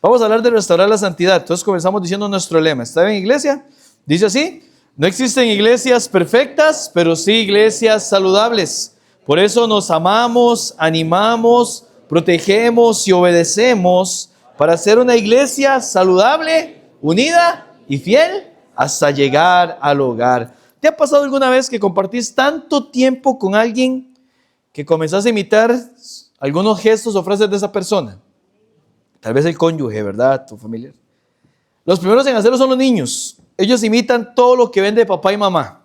Vamos a hablar de restaurar la santidad. Entonces comenzamos diciendo nuestro lema. ¿Está bien, iglesia? Dice así: no existen iglesias perfectas, pero sí iglesias saludables. Por eso nos amamos, animamos, protegemos y obedecemos para ser una iglesia saludable, unida y fiel hasta llegar al hogar. ¿Te ha pasado alguna vez que compartís tanto tiempo con alguien que comenzás a imitar algunos gestos o frases de esa persona? Tal vez el cónyuge, ¿verdad? Tu familiar. Los primeros en hacerlo son los niños. Ellos imitan todo lo que ven de papá y mamá.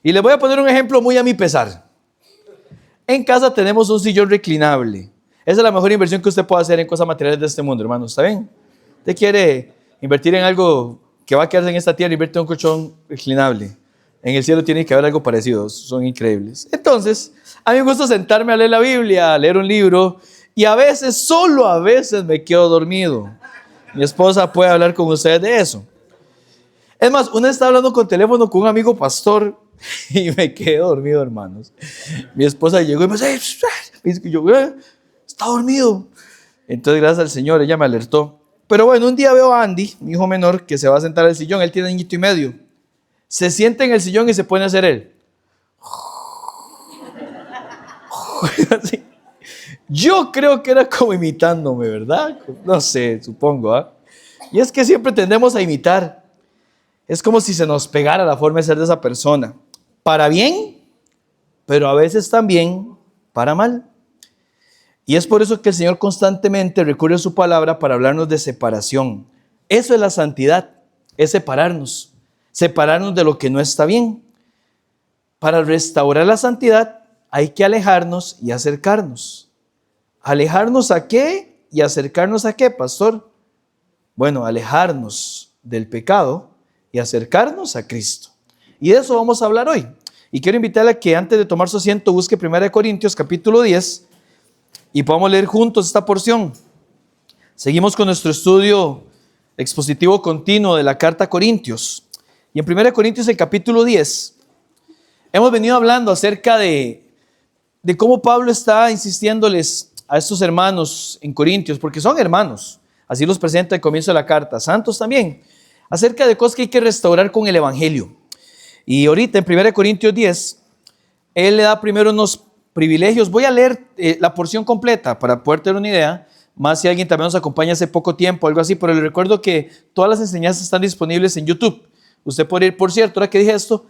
Y les voy a poner un ejemplo muy a mi pesar. En casa tenemos un sillón reclinable. Esa es la mejor inversión que usted puede hacer en cosas materiales de este mundo, hermano. ¿Está bien? Usted quiere invertir en algo que va a quedarse en esta tierra, invierte en un colchón reclinable. En el cielo tiene que haber algo parecido. Son increíbles. Entonces, a mí me gusta sentarme a leer la Biblia, a leer un libro. Y a veces, solo a veces, me quedo dormido. Mi esposa puede hablar con ustedes de eso. Es más, una vez estaba hablando con teléfono con un amigo pastor y me quedé dormido, hermanos. Mi esposa llegó y me dice, yo, está dormido. Entonces, gracias al Señor, ella me alertó. Pero bueno, un día veo a Andy, mi hijo menor, que se va a sentar al sillón. Él tiene añito y medio. Se sienta en el sillón y se pone a hacer él. Así. Yo creo que era como imitándome, ¿verdad? No sé, supongo, ¿ah? Y es que siempre tendemos a imitar. Es como si se nos pegara la forma de ser de esa persona. Para bien, pero a veces también para mal. Y es por eso que el Señor constantemente recurre a su palabra para hablarnos de separación. Eso es la santidad, es separarnos de lo que no está bien. Para restaurar la santidad hay que alejarnos y acercarnos. ¿Alejarnos a qué y acercarnos a qué, pastor? Bueno, alejarnos del pecado y acercarnos a Cristo. Y de eso vamos a hablar hoy. Y quiero invitarle a que antes de tomar su asiento busque 1 Corintios capítulo 10 y podamos leer juntos esta porción. Seguimos con nuestro estudio expositivo continuo de la carta a Corintios. Y en 1 Corintios el capítulo 10 hemos venido hablando acerca de cómo Pablo está insistiéndoles a estos hermanos en Corintios, porque son hermanos, así los presenta al comienzo de la carta, santos también, acerca de cosas que hay que restaurar con el evangelio. Y ahorita en 1 Corintios 10, él le da primero unos privilegios. Voy a leer la porción completa para poder tener una idea, más si alguien también nos acompaña hace poco tiempo, algo así, pero le recuerdo que todas las enseñanzas están disponibles en YouTube. Usted puede ir, por cierto, ahora que dije esto,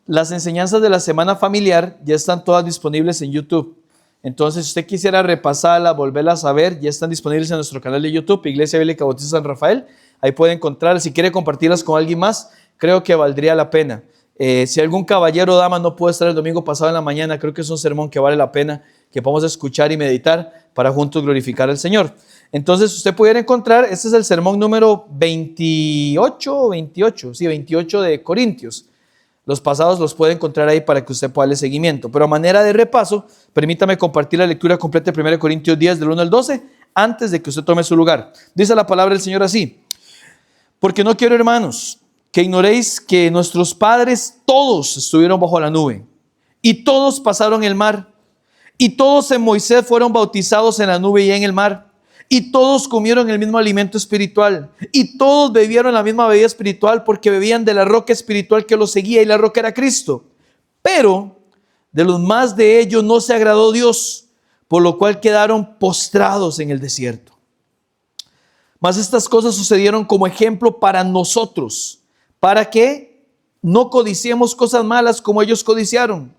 las enseñanzas de la semana familiar ya están todas disponibles en YouTube. Entonces, si usted quisiera repasarla, volverlas a ver, ya están disponibles en nuestro canal de YouTube, Iglesia Bíblica Bautista San Rafael. Ahí puede encontrar, si quiere compartirlas con alguien más, creo que valdría la pena. Si algún caballero o dama no puede estar el domingo pasado en la mañana, creo que es un sermón que vale la pena que podamos escuchar y meditar para juntos glorificar al Señor. Entonces, usted pudiera encontrar, este es el sermón número 28 de Corintios. Los pasados los puede encontrar ahí para que usted pueda darle seguimiento. Pero a manera de repaso, permítame compartir la lectura completa de 1 Corintios 10, del 1 al 12, antes de que usted tome su lugar. Dice la palabra del Señor así: porque no quiero, hermanos, que ignoréis que nuestros padres todos estuvieron bajo la nube, y todos pasaron el mar, y todos en Moisés fueron bautizados en la nube y en el mar, y todos comieron el mismo alimento espiritual, y todos bebieron la misma bebida espiritual, porque bebían de la roca espiritual que los seguía, y la roca era Cristo. Pero de los más de ellos no se agradó Dios, por lo cual quedaron postrados en el desierto. Mas estas cosas sucedieron como ejemplo para nosotros, para que no codiciemos cosas malas como ellos codiciaron.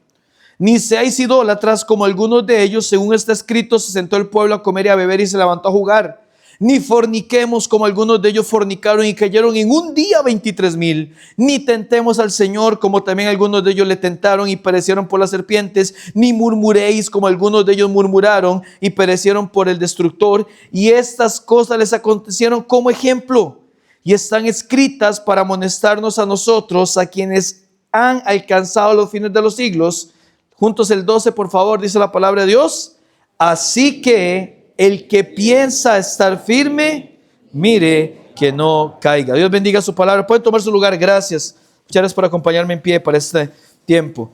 Ni seáis idólatras como algunos de ellos, según está escrito, se sentó el pueblo a comer y a beber y se levantó a jugar. Ni forniquemos como algunos de ellos fornicaron y cayeron en un día 23,000. Ni tentemos al Señor como también algunos de ellos le tentaron y perecieron por las serpientes. Ni murmuréis como algunos de ellos murmuraron y perecieron por el destructor. Y estas cosas les acontecieron como ejemplo y están escritas para amonestarnos a nosotros, a quienes han alcanzado los fines de los siglos. Juntos el 12, por favor, dice la palabra de Dios. Así que el que piensa estar firme, mire que no caiga. Dios bendiga su palabra. Pueden tomar su lugar. Gracias. Muchas gracias por acompañarme en pie para este tiempo.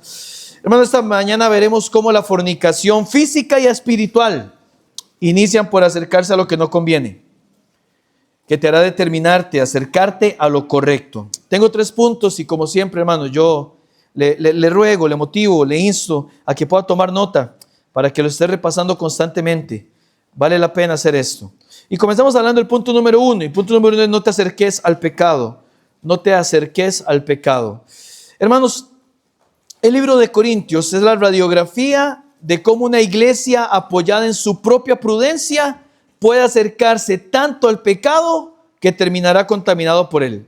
Hermanos, esta mañana veremos cómo la fornicación física y espiritual inician por acercarse a lo que no conviene. que te hará determinarte, acercarte a lo correcto. Tengo 3 puntos y como siempre, hermano, yo le ruego, le motivo, le insto a que pueda tomar nota para que lo esté repasando constantemente. Vale la pena hacer esto. Y comenzamos hablando del punto número 1. Y el punto número 1 es: no te acerques al pecado. No te acerques al pecado. Hermanos, el libro de Corintios es la radiografía de cómo una iglesia apoyada en su propia prudencia puede acercarse tanto al pecado que terminará contaminado por él.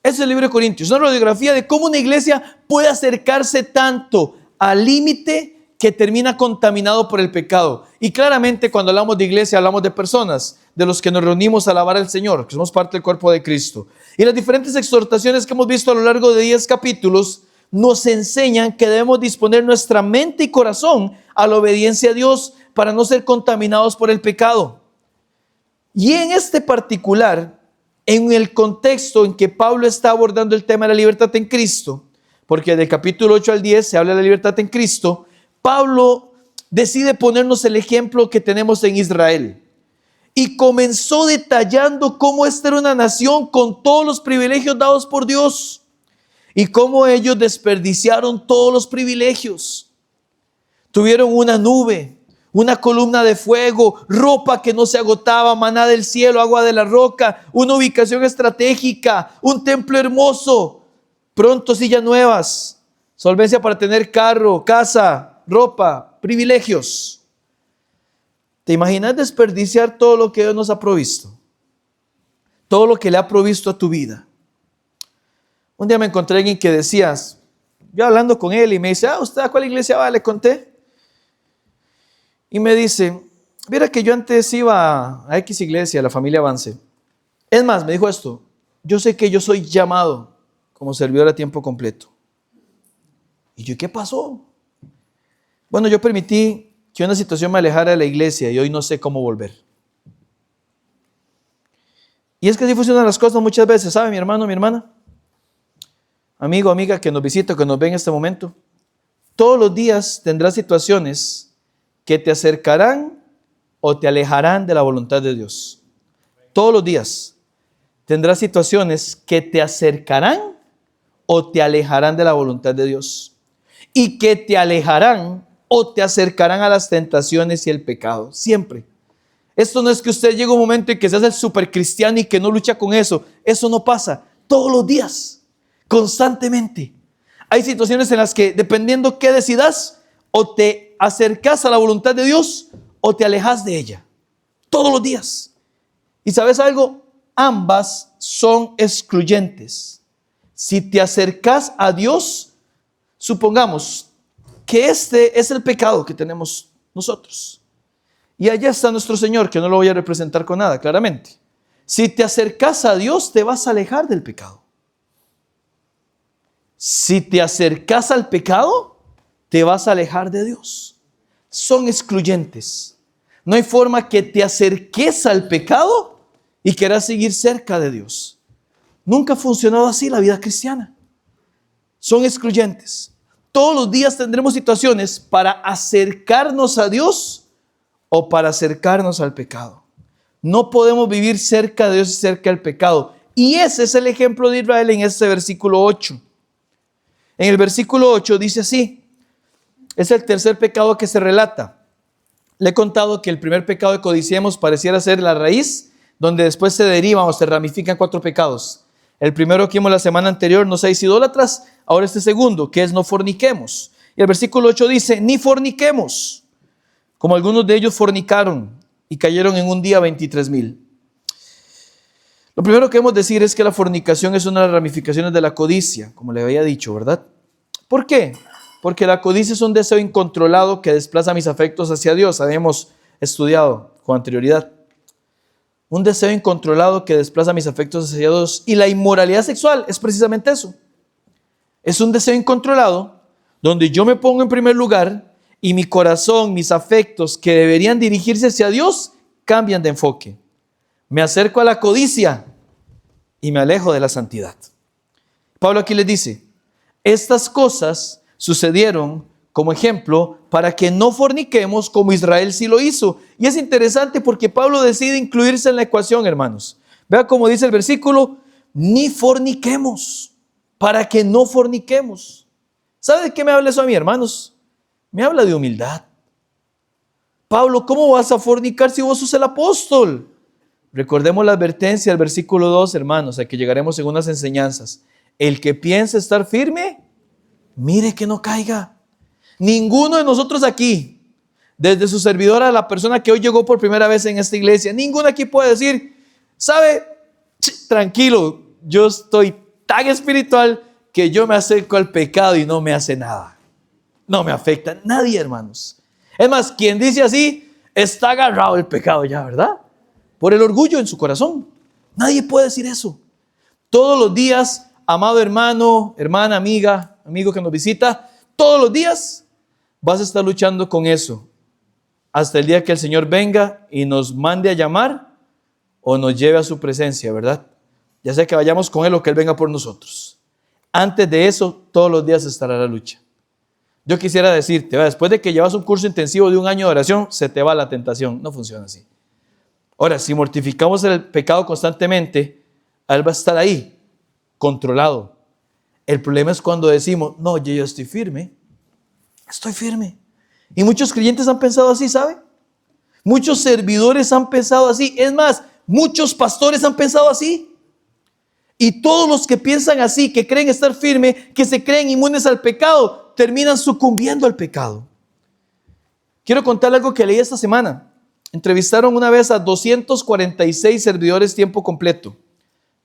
Ese es el libro de Corintios, una radiografía de cómo una iglesia puede acercarse tanto al límite que termina contaminado por el pecado. Y claramente cuando hablamos de iglesia hablamos de personas, de los que nos reunimos a alabar al Señor, que somos parte del cuerpo de Cristo. Y las diferentes exhortaciones que hemos visto a lo largo de 10 capítulos nos enseñan que debemos disponer nuestra mente y corazón a la obediencia a Dios para no ser contaminados por el pecado. Y en este particular, en el contexto en que Pablo está abordando el tema de la libertad en Cristo, porque del capítulo 8 al 10 se habla de la libertad en Cristo, Pablo decide ponernos el ejemplo que tenemos en Israel. Y comenzó detallando cómo esta era una nación con todos los privilegios dados por Dios y cómo ellos desperdiciaron todos los privilegios. Tuvieron una nube, una columna de fuego, ropa que no se agotaba, maná del cielo, agua de la roca, una ubicación estratégica, un templo hermoso, pronto sillas nuevas, solvencia para tener carro, casa, ropa, privilegios. ¿Te imaginas desperdiciar todo lo que Dios nos ha provisto? Todo lo que le ha provisto a tu vida. Un día me encontré a alguien que decías, yo hablando con él y me dice, ¿usted a cuál iglesia va? Le conté. Y me dice, mira que yo antes iba a X iglesia, a la familia Avance. Es más, me dijo esto, yo sé que yo soy llamado como servidor a tiempo completo. Y yo, ¿qué pasó? Bueno, yo permití que una situación me alejara de la iglesia y hoy no sé cómo volver. Y es que así funcionan las cosas muchas veces, ¿sabe mi hermano, mi hermana? Amigo, amiga que nos visita, que nos ve en este momento. Todos los días tendrás situaciones que te acercarán o te alejarán de la voluntad de Dios. Todos los días tendrás situaciones que te acercarán o te alejarán de la voluntad de Dios. Y que te alejarán o te acercarán a las tentaciones y el pecado. Siempre. Esto no es que usted llegue a un momento en que se hace el super cristiano y que no lucha con eso. Eso no pasa. Todos los días. Constantemente. Hay situaciones en las que, dependiendo qué decidas, o te acercas a la voluntad de Dios o te alejas de ella. Todos los días. ¿Y sabes algo? Ambas son excluyentes. Si te acercas a Dios, supongamos que este es el pecado que tenemos nosotros. Y allá está nuestro Señor, que no lo voy a representar con nada, claramente. Si te acercas a Dios, te vas a alejar del pecado. Si te acercas al pecado, te vas a alejar de Dios. Son excluyentes. No hay forma que te acerques al pecado y quieras seguir cerca de Dios. Nunca ha funcionado así la vida cristiana. Son excluyentes. Todos los días tendremos situaciones para acercarnos a Dios o para acercarnos al pecado. No podemos vivir cerca de Dios y cerca del pecado. Y ese es el ejemplo de Israel en este versículo 8. En el versículo 8 dice así, es el tercer pecado que se relata. Le he contado que el primer pecado de codiciemos pareciera ser la raíz, donde después se derivan o se ramifican 4 pecados. El primero que vimos la semana anterior, no seáis idólatras. Ahora este segundo, que es no forniquemos. Y el versículo 8 dice, ni forniquemos, como algunos de ellos fornicaron y cayeron en un día 23,000. Lo primero que debemos decir es que la fornicación es una de las ramificaciones de la codicia, como le había dicho, ¿verdad? ¿Por qué? Porque la codicia es un deseo incontrolado que desplaza mis afectos hacia Dios. Habíamos estudiado con anterioridad. Un deseo incontrolado que desplaza mis afectos hacia Dios. Y la inmoralidad sexual es precisamente eso. Es un deseo incontrolado donde yo me pongo en primer lugar y mi corazón, mis afectos que deberían dirigirse hacia Dios, cambian de enfoque. Me acerco a la codicia y me alejo de la santidad. Pablo aquí les dice, estas cosas sucedieron como ejemplo para que no forniquemos como Israel sí lo hizo. Y es interesante porque Pablo decide incluirse en la ecuación, hermanos. Vea cómo dice el versículo, ni forniquemos, para que no forniquemos. ¿Sabe de qué me habla eso a mí, hermanos? Me habla de humildad. Pablo, ¿cómo vas a fornicar si vos sos el apóstol? Recordemos la advertencia del versículo 2, hermanos, a que llegaremos en unas enseñanzas. El que piensa estar firme, mire que no caiga. Ninguno de nosotros aquí, desde su servidor a la persona que hoy llegó por primera vez en esta iglesia, ninguno aquí puede decir, ¿sabe? Tranquilo, yo estoy tan espiritual que yo me acerco al pecado y no me hace nada. No me afecta nadie, hermanos. Es más, quien dice así, está agarrado el pecado ya, ¿verdad? Por el orgullo en su corazón. Nadie puede decir eso. Todos los días, amado hermano, hermana, amiga, amigo que nos visita, todos los días vas a estar luchando con eso. Hasta el día que el Señor venga y nos mande a llamar o nos lleve a su presencia, ¿verdad? Ya sea que vayamos con Él o que Él venga por nosotros. Antes de eso, todos los días estará la lucha. Yo quisiera decirte, después de que llevas un curso intensivo de 1 año de oración, se te va la tentación. No funciona así. Ahora, si mortificamos el pecado constantemente, Él va a estar ahí, controlado. El problema es cuando decimos, no, yo estoy firme. Estoy firme. Y muchos creyentes han pensado así, ¿sabe? Muchos servidores han pensado así. Es más, muchos pastores han pensado así. Y todos los que piensan así, que creen estar firme, que se creen inmunes al pecado, terminan sucumbiendo al pecado. Quiero contarle algo que leí esta semana. Entrevistaron una vez a 246 servidores tiempo completo.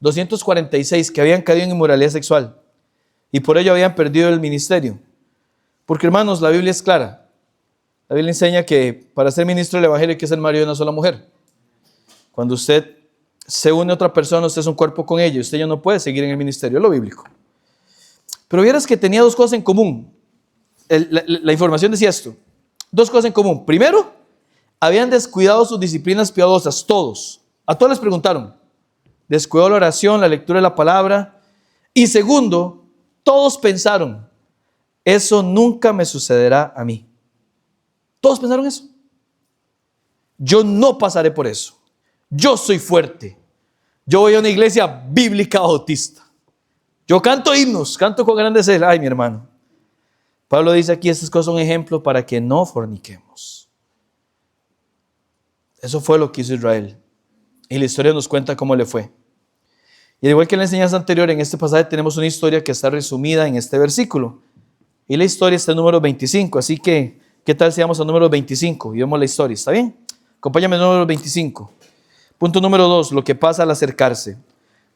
246 que habían caído en inmoralidad sexual. Y por ello habían perdido el ministerio. Porque, hermanos, la Biblia es clara. La Biblia enseña que para ser ministro del Evangelio hay que ser marido de una sola mujer. Cuando usted se une a otra persona, usted es un cuerpo con ella. Usted ya no puede seguir en el ministerio, es lo bíblico. Pero vieras que tenía 2 cosas en común. La información decía esto. 2 cosas en común. Primero, habían descuidado sus disciplinas piadosas, todos. A todos les preguntaron. Descuidó la oración, la lectura de la palabra. Y segundo, todos pensaron, eso nunca me sucederá a mí. Todos pensaron eso. Yo no pasaré por eso. Yo soy fuerte. Yo voy a una iglesia bíblica bautista. Yo canto himnos, canto con grande celo. Ay, mi hermano. Pablo dice aquí, estas cosas son ejemplos para que no forniquemos. Eso fue lo que hizo Israel. Y la historia nos cuenta cómo le fue. Y al igual que en la enseñanza anterior, en este pasaje tenemos una historia que está resumida en este versículo. Y la historia está en número 25. Así que, ¿qué tal si vamos al número 25 y vemos la historia? ¿Está bien? Acompáñame al número 25. Punto número 2, lo que pasa al acercarse.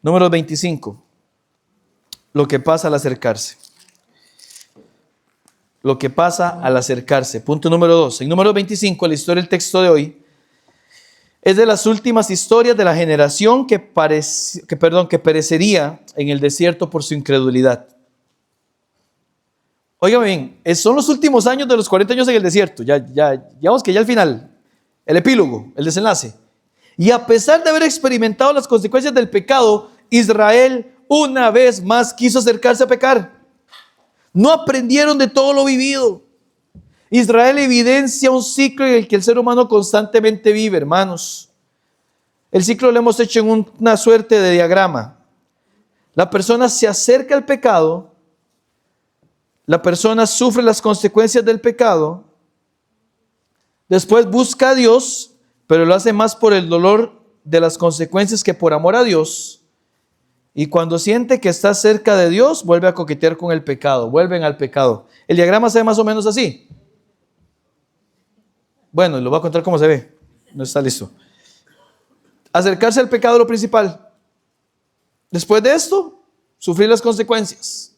Número 25. Lo que pasa al acercarse. Lo que pasa al acercarse. Punto número 2. En número 25, la historia del texto de hoy es de las últimas historias de la generación que perecería en el desierto por su incredulidad. Óigame bien, son los últimos años de los 40 años en el desierto. Digamos que ya al final, el epílogo, el desenlace. Y a pesar de haber experimentado las consecuencias del pecado, Israel una vez más quiso acercarse a pecar. No aprendieron de todo lo vivido. Israel evidencia un ciclo en el que el ser humano constantemente vive, hermanos. El ciclo lo hemos hecho en una suerte de diagrama. La persona se acerca al pecado, la persona sufre las consecuencias del pecado, después busca a Dios, pero lo hace más por el dolor de las consecuencias que por amor a Dios. Y cuando siente que está cerca de Dios, vuelve a coquetear con el pecado, vuelven al pecado. El diagrama se ve más o menos así. Bueno, lo voy a contar cómo se ve. No está listo. Acercarse al pecado es lo principal. Después de esto, sufrir las consecuencias.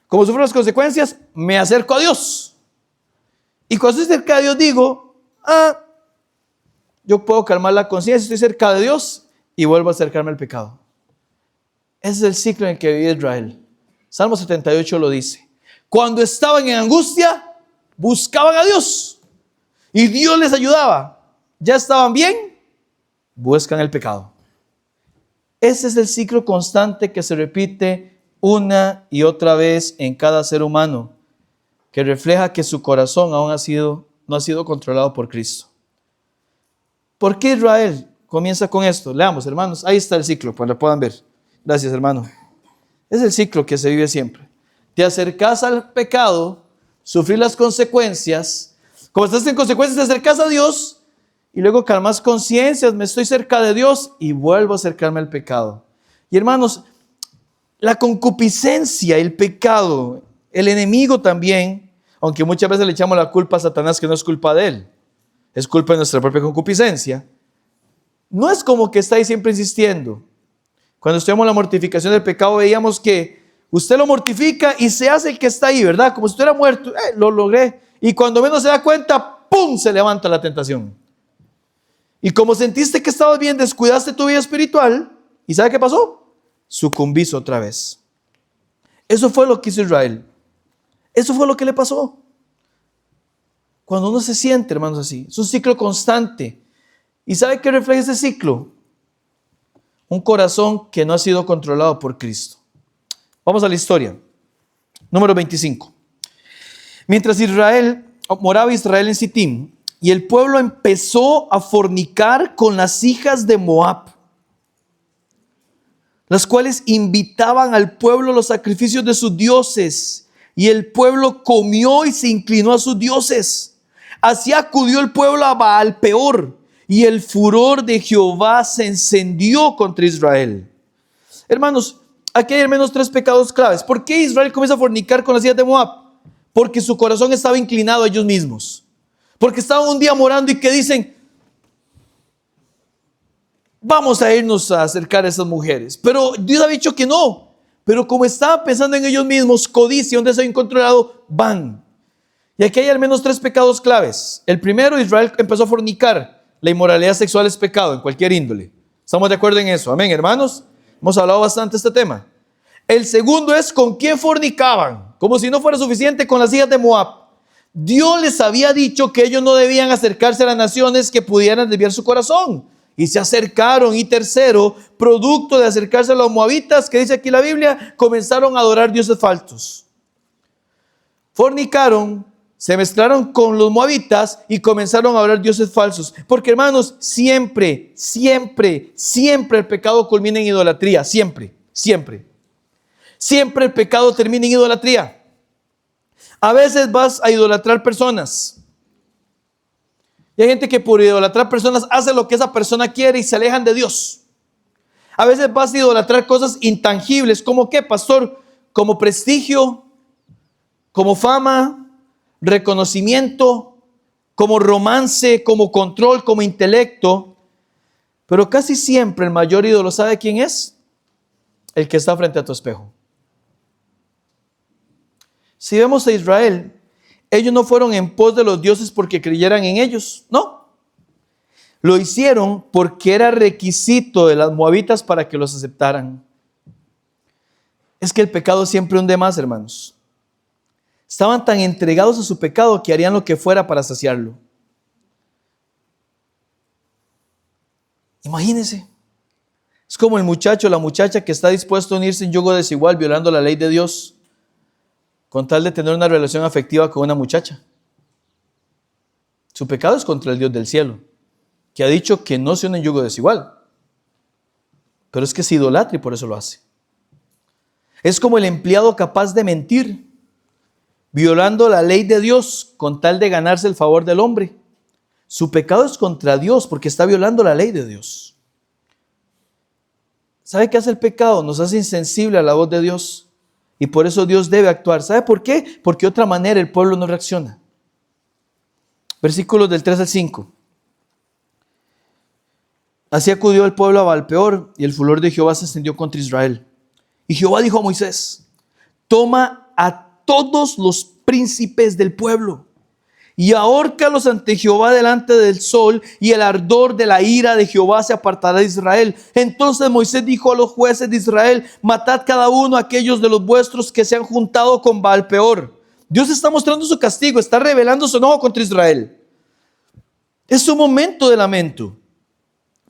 Como sufro las consecuencias, me acerco a Dios. Y cuando estoy cerca de Dios digo, yo puedo calmar la conciencia, estoy cerca de Dios y vuelvo a acercarme al pecado. Ese es el ciclo en el que vive Israel. Salmo 78 lo dice. Cuando estaban en angustia, buscaban a Dios. Y Dios les ayudaba. Ya estaban bien, buscan el pecado. Ese es el ciclo constante que se repite una y otra vez en cada ser humano. que refleja que su corazón aún no ha sido controlado por Cristo. ¿Por qué Israel comienza con esto? Leamos, hermanos. Ahí está el ciclo, para que lo puedan ver. Gracias, hermano. Es el ciclo que se vive siempre. Te acercas al pecado, sufrir las consecuencias. Como estás en consecuencias, te acercas a Dios y luego calmas conciencias, me estoy cerca de Dios y vuelvo a acercarme al pecado. Y hermanos, la concupiscencia, el pecado, el enemigo también, aunque muchas veces le echamos la culpa a Satanás, que no es culpa de él, es culpa de nuestra propia concupiscencia. No es como que está ahí siempre insistiendo. Cuando estudiamos la mortificación del pecado, veíamos que usted lo mortifica y se hace el que está ahí, ¿verdad? Como si estuviera muerto, lo logré. Y cuando menos se da cuenta, ¡pum!, se levanta la tentación. Y como sentiste que estabas bien, descuidaste tu vida espiritual, ¿y sabe qué pasó? Sucumbís otra vez. Eso fue lo que hizo Israel. Eso fue lo que le pasó. Cuando uno se siente, hermanos, así, es un ciclo constante. ¿Y sabe qué refleja ese ciclo? Un corazón que no ha sido controlado por Cristo. Vamos a la historia. Número 25. Mientras moraba Israel en Sittim, y el pueblo empezó a fornicar con las hijas de Moab, las cuales invitaban al pueblo a los sacrificios de sus dioses, y el pueblo comió y se inclinó a sus dioses. Así acudió el pueblo a Baal Peor, y el furor de Jehová se encendió contra Israel. Hermanos, aquí hay al menos 3 pecados claves. ¿Por qué Israel comienza a fornicar con las hijas de Moab? Porque su corazón estaba inclinado a ellos mismos. Porque estaban un día morando y que dicen, vamos a irnos a acercar a esas mujeres. Pero Dios ha dicho que no. Pero como estaban pensando en ellos mismos, codicia, un deseo incontrolado, van. Y aquí hay al menos 3 pecados claves. El primero, Israel empezó a fornicar. La inmoralidad sexual es pecado en cualquier índole. ¿Estamos de acuerdo en eso? Amén, hermanos. Hemos hablado bastante de este tema. El segundo es con quién fornicaban. Como si no fuera suficiente con las hijas de Moab. Dios les había dicho que ellos no debían acercarse a las naciones que pudieran desviar su corazón. Y se acercaron. Y tercero, producto de acercarse a los moabitas, que dice aquí la Biblia, comenzaron a adorar dioses falsos. Fornicaron, se mezclaron con los moabitas y comenzaron a adorar dioses falsos. Porque hermanos, siempre el pecado culmina en idolatría. Siempre. Siempre el pecado termina en idolatría. A veces vas a idolatrar personas. Y hay gente que por idolatrar personas hace lo que esa persona quiere y se alejan de Dios. A veces vas a idolatrar cosas intangibles. ¿Como qué, pastor? Como prestigio, como fama, reconocimiento, como romance, como control, como intelecto. Pero casi siempre el mayor ídolo, ¿sabe quién es? El que está frente a tu espejo. Si vemos a Israel, ellos no fueron en pos de los dioses porque creyeran en ellos, no. Lo hicieron porque era requisito de las moabitas para que los aceptaran. Es que el pecado siempre hunde más, hermanos. Estaban tan entregados a su pecado que harían lo que fuera para saciarlo. Imagínense. Es como el muchacho o la muchacha que está dispuesto a unirse en yugo desigual violando la ley de Dios, con tal de tener una relación afectiva con una muchacha. Su pecado es contra el Dios del cielo, que ha dicho que no se une en yugo desigual. Pero es que se idolatra y por eso lo hace. Es como el empleado capaz de mentir, violando la ley de Dios con tal de ganarse el favor del hombre. Su pecado es contra Dios porque está violando la ley de Dios. ¿Sabe qué hace el pecado? Nos hace insensible a la voz de Dios. Y por eso Dios debe actuar. ¿Sabe por qué? Porque de otra manera el pueblo no reacciona. Versículos del 3 al 5. Así acudió el pueblo a Baal Peor, y el furor de Jehová se extendió contra Israel. Y Jehová dijo a Moisés: toma a todos los príncipes del pueblo y ahórcalos ante Jehová delante del sol, y el ardor de la ira de Jehová se apartará de Israel. Entonces Moisés dijo a los jueces de Israel: matad cada uno a aquellos de los vuestros que se han juntado con Baal Peor. Dios está mostrando su castigo, está revelando su enojo contra Israel. Es un momento de lamento.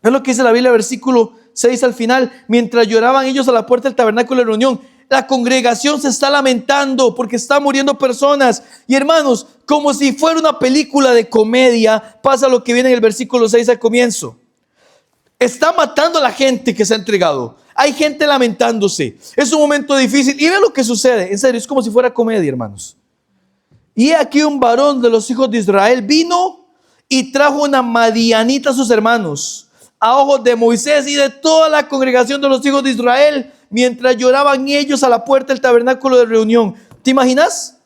Es lo que dice la Biblia, versículo 6 al final. Mientras lloraban ellos a la puerta del tabernáculo de reunión. la congregación se está lamentando porque están muriendo personas. Y hermanos, como si fuera una película de comedia, pasa lo que viene en el versículo 6 al comienzo. Está matando a la gente que se ha entregado. Hay gente lamentándose. Es un momento difícil. Y ve lo que sucede. En serio, es como si fuera comedia, hermanos. Y aquí un varón de los hijos de Israel vino y trajo una madianita a sus hermanos, a ojos de Moisés y de toda la congregación de los hijos de Israel, mientras lloraban ellos a la puerta del tabernáculo de reunión. ¿Te imaginas?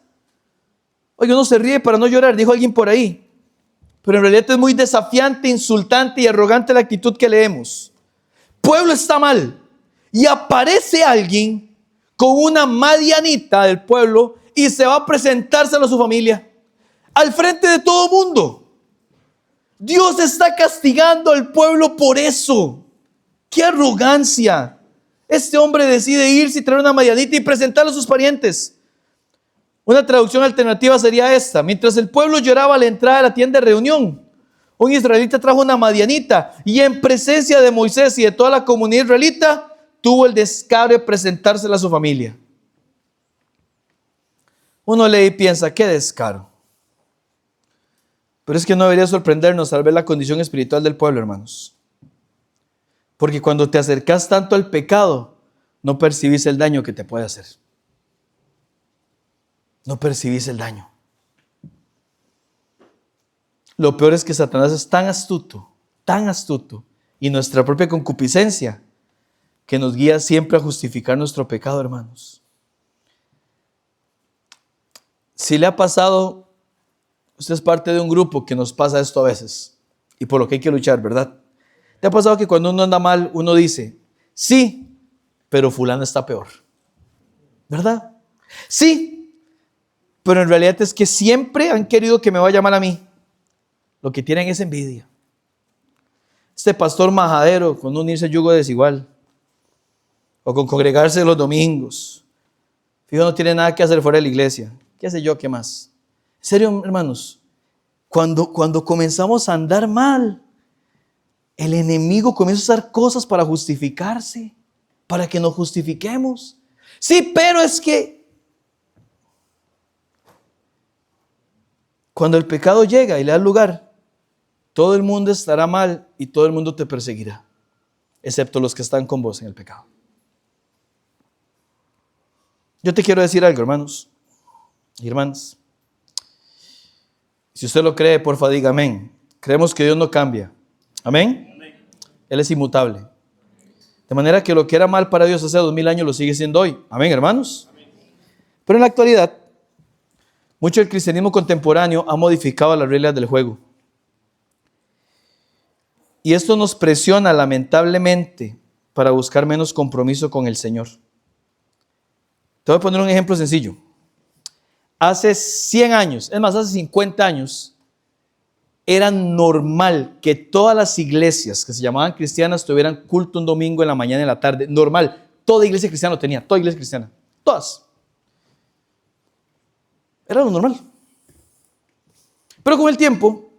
Oye, uno se ríe para no llorar, dijo alguien por ahí. Pero en realidad es muy desafiante, insultante y arrogante la actitud que leemos. Pueblo está mal. Y aparece alguien con una madianita del pueblo y se va a presentárselo a su familia. Al frente de todo mundo. Dios está castigando al pueblo por eso. ¡Qué arrogancia! Este hombre decide irse y traer una madianita y presentarla a sus parientes. Una traducción alternativa sería esta: mientras el pueblo lloraba a la entrada de la tienda de reunión, un israelita trajo una madianita y en presencia de Moisés y de toda la comunidad israelita tuvo el descaro de presentársela a su familia. Uno lee y piensa, qué descaro. Pero es que no debería sorprendernos al ver la condición espiritual del pueblo, hermanos. Porque cuando te acercas tanto al pecado, no percibís el daño que te puede hacer. No percibís el daño. Lo peor es que Satanás es tan astuto, y nuestra propia concupiscencia, que nos guía siempre a justificar nuestro pecado, hermanos. Si le ha pasado, usted es parte de un grupo que nos pasa esto a veces, y por lo que hay que luchar, ¿verdad? ¿Te ha pasado que cuando uno anda mal, uno dice, sí, pero fulano está peor? ¿Verdad? Sí, pero en realidad es que siempre han querido que me vaya mal a mí. Lo que tienen es envidia. Este pastor majadero con unirse al yugo desigual, o con congregarse los domingos, fijo, no tiene nada que hacer fuera de la iglesia. ¿Qué sé yo? ¿Qué más? En serio, hermanos, cuando comenzamos a andar mal, el enemigo comienza a usar cosas para justificarse, para que nos justifiquemos. Sí, pero es que cuando el pecado llega y le da lugar, todo el mundo estará mal y todo el mundo te perseguirá, excepto los que están con vos en el pecado. Yo te quiero decir algo, hermanos y hermanas. Si usted lo cree, porfa, diga amén. Creemos que Dios no cambia. ¿Amén? Amén. Él es inmutable. De manera que lo que era mal para Dios hace 2000 años lo sigue siendo hoy. Amén, hermanos. Amén. Pero en la actualidad, mucho del cristianismo contemporáneo ha modificado las reglas del juego. Y esto nos presiona lamentablemente para buscar menos compromiso con el Señor. Te voy a poner un ejemplo sencillo. Hace 100 años, es más, hace 50 años, era normal que todas las iglesias que se llamaban cristianas tuvieran culto un domingo en la mañana y en la tarde. Normal. Toda iglesia cristiana lo tenía. Toda iglesia cristiana. Todas. Era lo normal. Pero con el tiempo,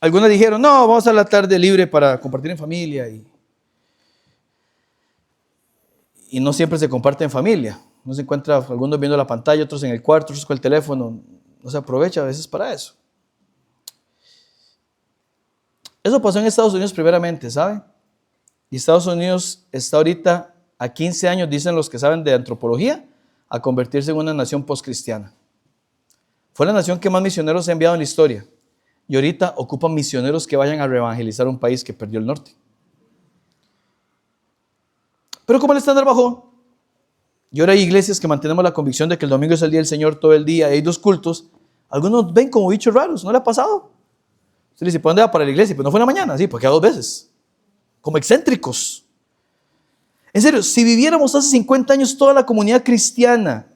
algunas dijeron, no, vamos a la tarde libre para compartir en familia. Y no siempre se comparte en familia. No se encuentra algunos viendo la pantalla, otros en el cuarto, otros con el teléfono. No se aprovecha a veces para eso. Eso pasó en Estados Unidos primeramente, ¿sabe? Y Estados Unidos está ahorita a 15 años, dicen los que saben de antropología, a convertirse en una nación postcristiana. Fue la nación que más misioneros ha enviado en la historia. Y ahorita ocupan misioneros que vayan a reevangelizar un país que perdió el norte. Pero como el estándar bajó, y ahora hay iglesias que mantenemos la convicción de que el domingo es el día del Señor todo el día, hay 2 cultos, algunos ven como bichos raros, ¿no le ha pasado? Usted dice, ¿por dónde va para la iglesia? Pues no fue en la mañana, sí, porque a 2 veces, como excéntricos. En serio, si viviéramos hace 50 años toda la comunidad cristiana,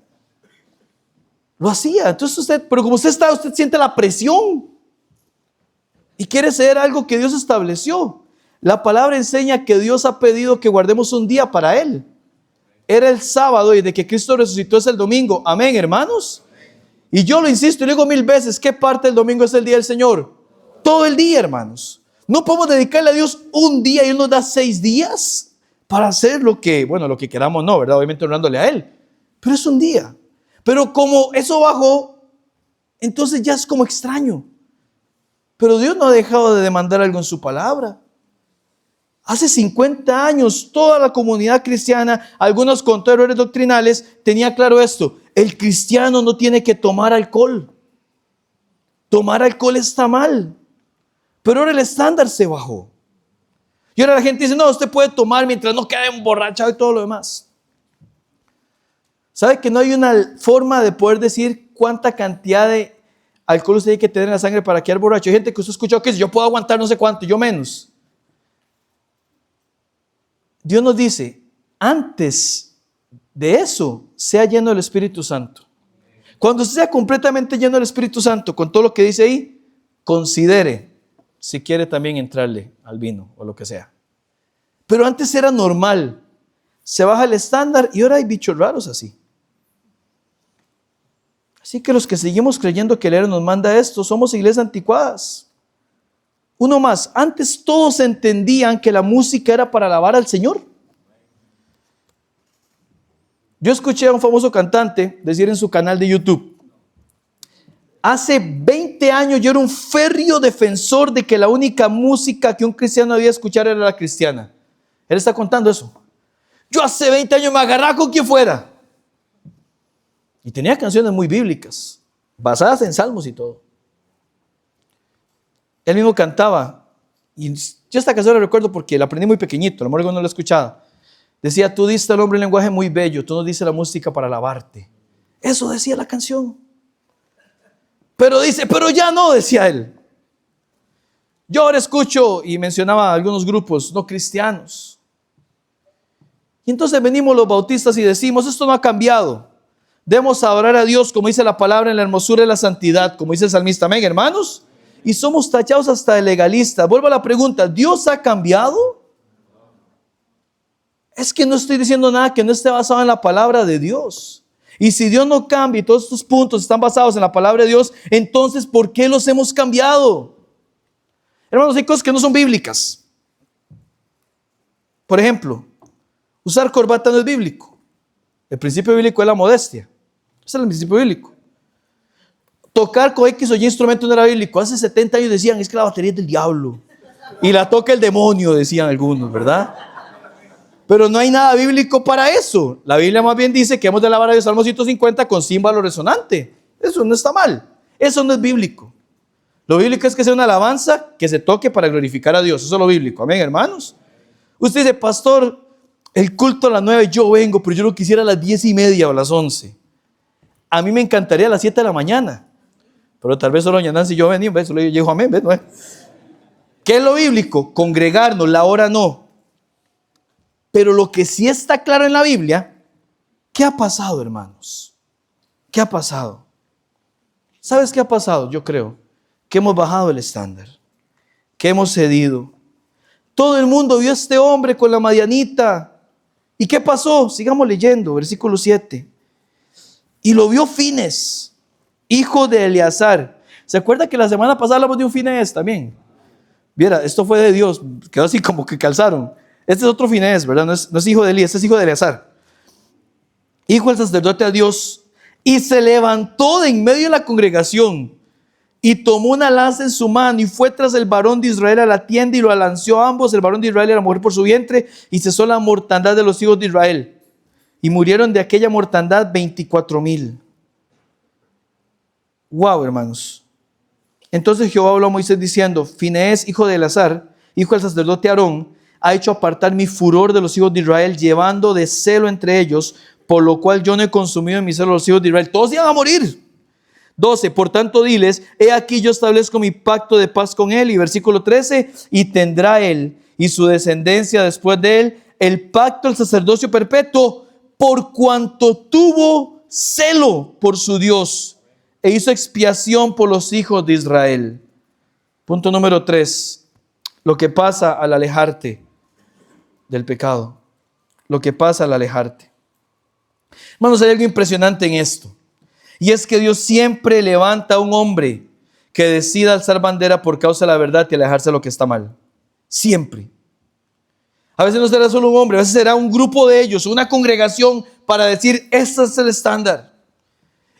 lo hacía. Entonces usted, pero como usted está, usted siente la presión y quiere ser algo que Dios estableció. La palabra enseña que Dios ha pedido que guardemos un día para Él. Era el sábado y de que Cristo resucitó es el domingo. Amén, hermanos. Y yo lo insisto y lo digo 1000 veces, ¿qué parte del domingo es el día del Señor? Todo el día, hermanos. No podemos dedicarle a Dios un día y Él nos da 6 días. para hacer lo que queramos, no, ¿verdad? Obviamente honrándole a Él. Pero es un día. Pero como eso bajó, entonces ya es como extraño. Pero Dios no ha dejado de demandar algo en su palabra. Hace 50 años, toda la comunidad cristiana, algunos con errores doctrinales, tenía claro esto: el cristiano no tiene que tomar alcohol. Tomar alcohol está mal. Pero ahora el estándar se bajó. Y ahora la gente dice: no, usted puede tomar mientras no quede emborrachado y todo lo demás. ¿Sabe que no hay una forma de poder decir cuánta cantidad de alcohol usted tiene que tener en la sangre para quedar borracho? Hay gente que usted escuchó que dice: yo puedo aguantar no sé cuánto, yo menos. Dios nos dice: antes de eso, sea lleno del Espíritu Santo. Cuando usted sea completamente lleno del Espíritu Santo, con todo lo que dice ahí, considere si quiere también entrarle al vino o lo que sea. Pero antes era normal. Se baja el estándar y ahora hay bichos raros así. Así que los que seguimos creyendo que el Héroe nos manda esto, somos iglesias anticuadas. Uno más, antes todos entendían que la música era para alabar al Señor. Yo escuché a un famoso cantante decir en su canal de YouTube: hace 20 años yo era un férreo defensor de que la única música que un cristiano debía escuchar era la cristiana. Él está contando eso. Yo hace 20 años me agarraba con quien fuera. Y tenía canciones muy bíblicas, basadas en salmos y todo. Él mismo cantaba, y yo esta canción la recuerdo porque la aprendí muy pequeñito, a lo mejor no la escuchaba. Decía: tú diste al hombre un lenguaje muy bello, tú nos diste la música para alabarte. Eso decía la canción. Pero dice: pero ya no, decía él. Yo ahora escucho, y mencionaba algunos grupos no cristianos. Y entonces venimos los bautistas y decimos: esto no ha cambiado. Debemos adorar a Dios como dice la palabra, en la hermosura y la santidad, como dice el salmista. Amén, hermanos. Y somos tachados hasta de legalistas. Vuelvo a la pregunta: ¿Dios ha cambiado? Es que no estoy diciendo nada que no esté basado en la palabra de Dios. Y si Dios no cambia y todos estos puntos están basados en la palabra de Dios, entonces ¿por qué los hemos cambiado? Hermanos, hay cosas que no son bíblicas. Por ejemplo, usar corbata no es bíblico. El principio bíblico es la modestia. Ese es el principio bíblico. Tocar con X o Y instrumento no era bíblico. Hace 70 años decían: es que la batería es del diablo y la toca el demonio, decían algunos, ¿verdad? Pero no hay nada bíblico para eso. La Biblia más bien dice que hemos de alabar a Dios, Salmo 150, con címbalo resonante. Eso no está mal. Eso no es bíblico. Lo bíblico es que sea una alabanza que se toque para glorificar a Dios. Eso es lo bíblico. Amén, hermanos. Usted dice: pastor, el culto a las 9 yo vengo, pero yo lo quisiera a las 10:30 o a las 11. A mí me encantaría a las 7 de la mañana. Pero tal vez solo doña Nancy y yo venimos, ¿ves? Solo yo digo amén, ¿ves? ¿No? ¿Qué es lo bíblico? Congregarnos, la hora no. Pero lo que sí está claro en la Biblia, ¿qué ha pasado, hermanos? ¿Qué ha pasado? ¿Sabes qué ha pasado? Yo creo que hemos bajado el estándar, que hemos cedido. Todo el mundo vio a este hombre con la Madianita. ¿Y qué pasó? Sigamos leyendo, versículo 7. Y lo vio Fines, hijo de Eleazar. ¿Se acuerda que la semana pasada hablamos de un Finés también? Viera, esto fue de Dios, quedó así como que calzaron. Este es otro Finés, ¿verdad? No es hijo de Elías, este es hijo de Eleazar. Hijo del sacerdote a Dios. Y se levantó de en medio de la congregación y tomó una lanza en su mano y fue tras el varón de Israel a la tienda y lo lanzó a ambos, el varón de Israel y la mujer por su vientre, y cesó la mortandad de los hijos de Israel. Y murieron de aquella mortandad 24,000. Wow, hermanos. Entonces Jehová habló a Moisés diciendo: Finehés, hijo de Eleazar, hijo del sacerdote Aarón, ha hecho apartar mi furor de los hijos de Israel, llevando de celo entre ellos, por lo cual yo no he consumido en mi celo a los hijos de Israel. Todos iban a morir. 12. Por tanto diles: he aquí yo establezco mi pacto de paz con él. Y versículo 13. Y tendrá él y su descendencia después de él el pacto del sacerdocio perpetuo, por cuanto tuvo celo por su Dios e hizo expiación por los hijos de Israel. Punto número 3. Lo que pasa al alejarte del pecado. Lo que pasa al alejarte. Hermanos, hay algo impresionante en esto. Y es que Dios siempre levanta a un hombre que decida alzar bandera por causa de la verdad y alejarse de lo que está mal. Siempre. A veces no será solo un hombre, a veces será un grupo de ellos, una congregación para decir, este es el estándar.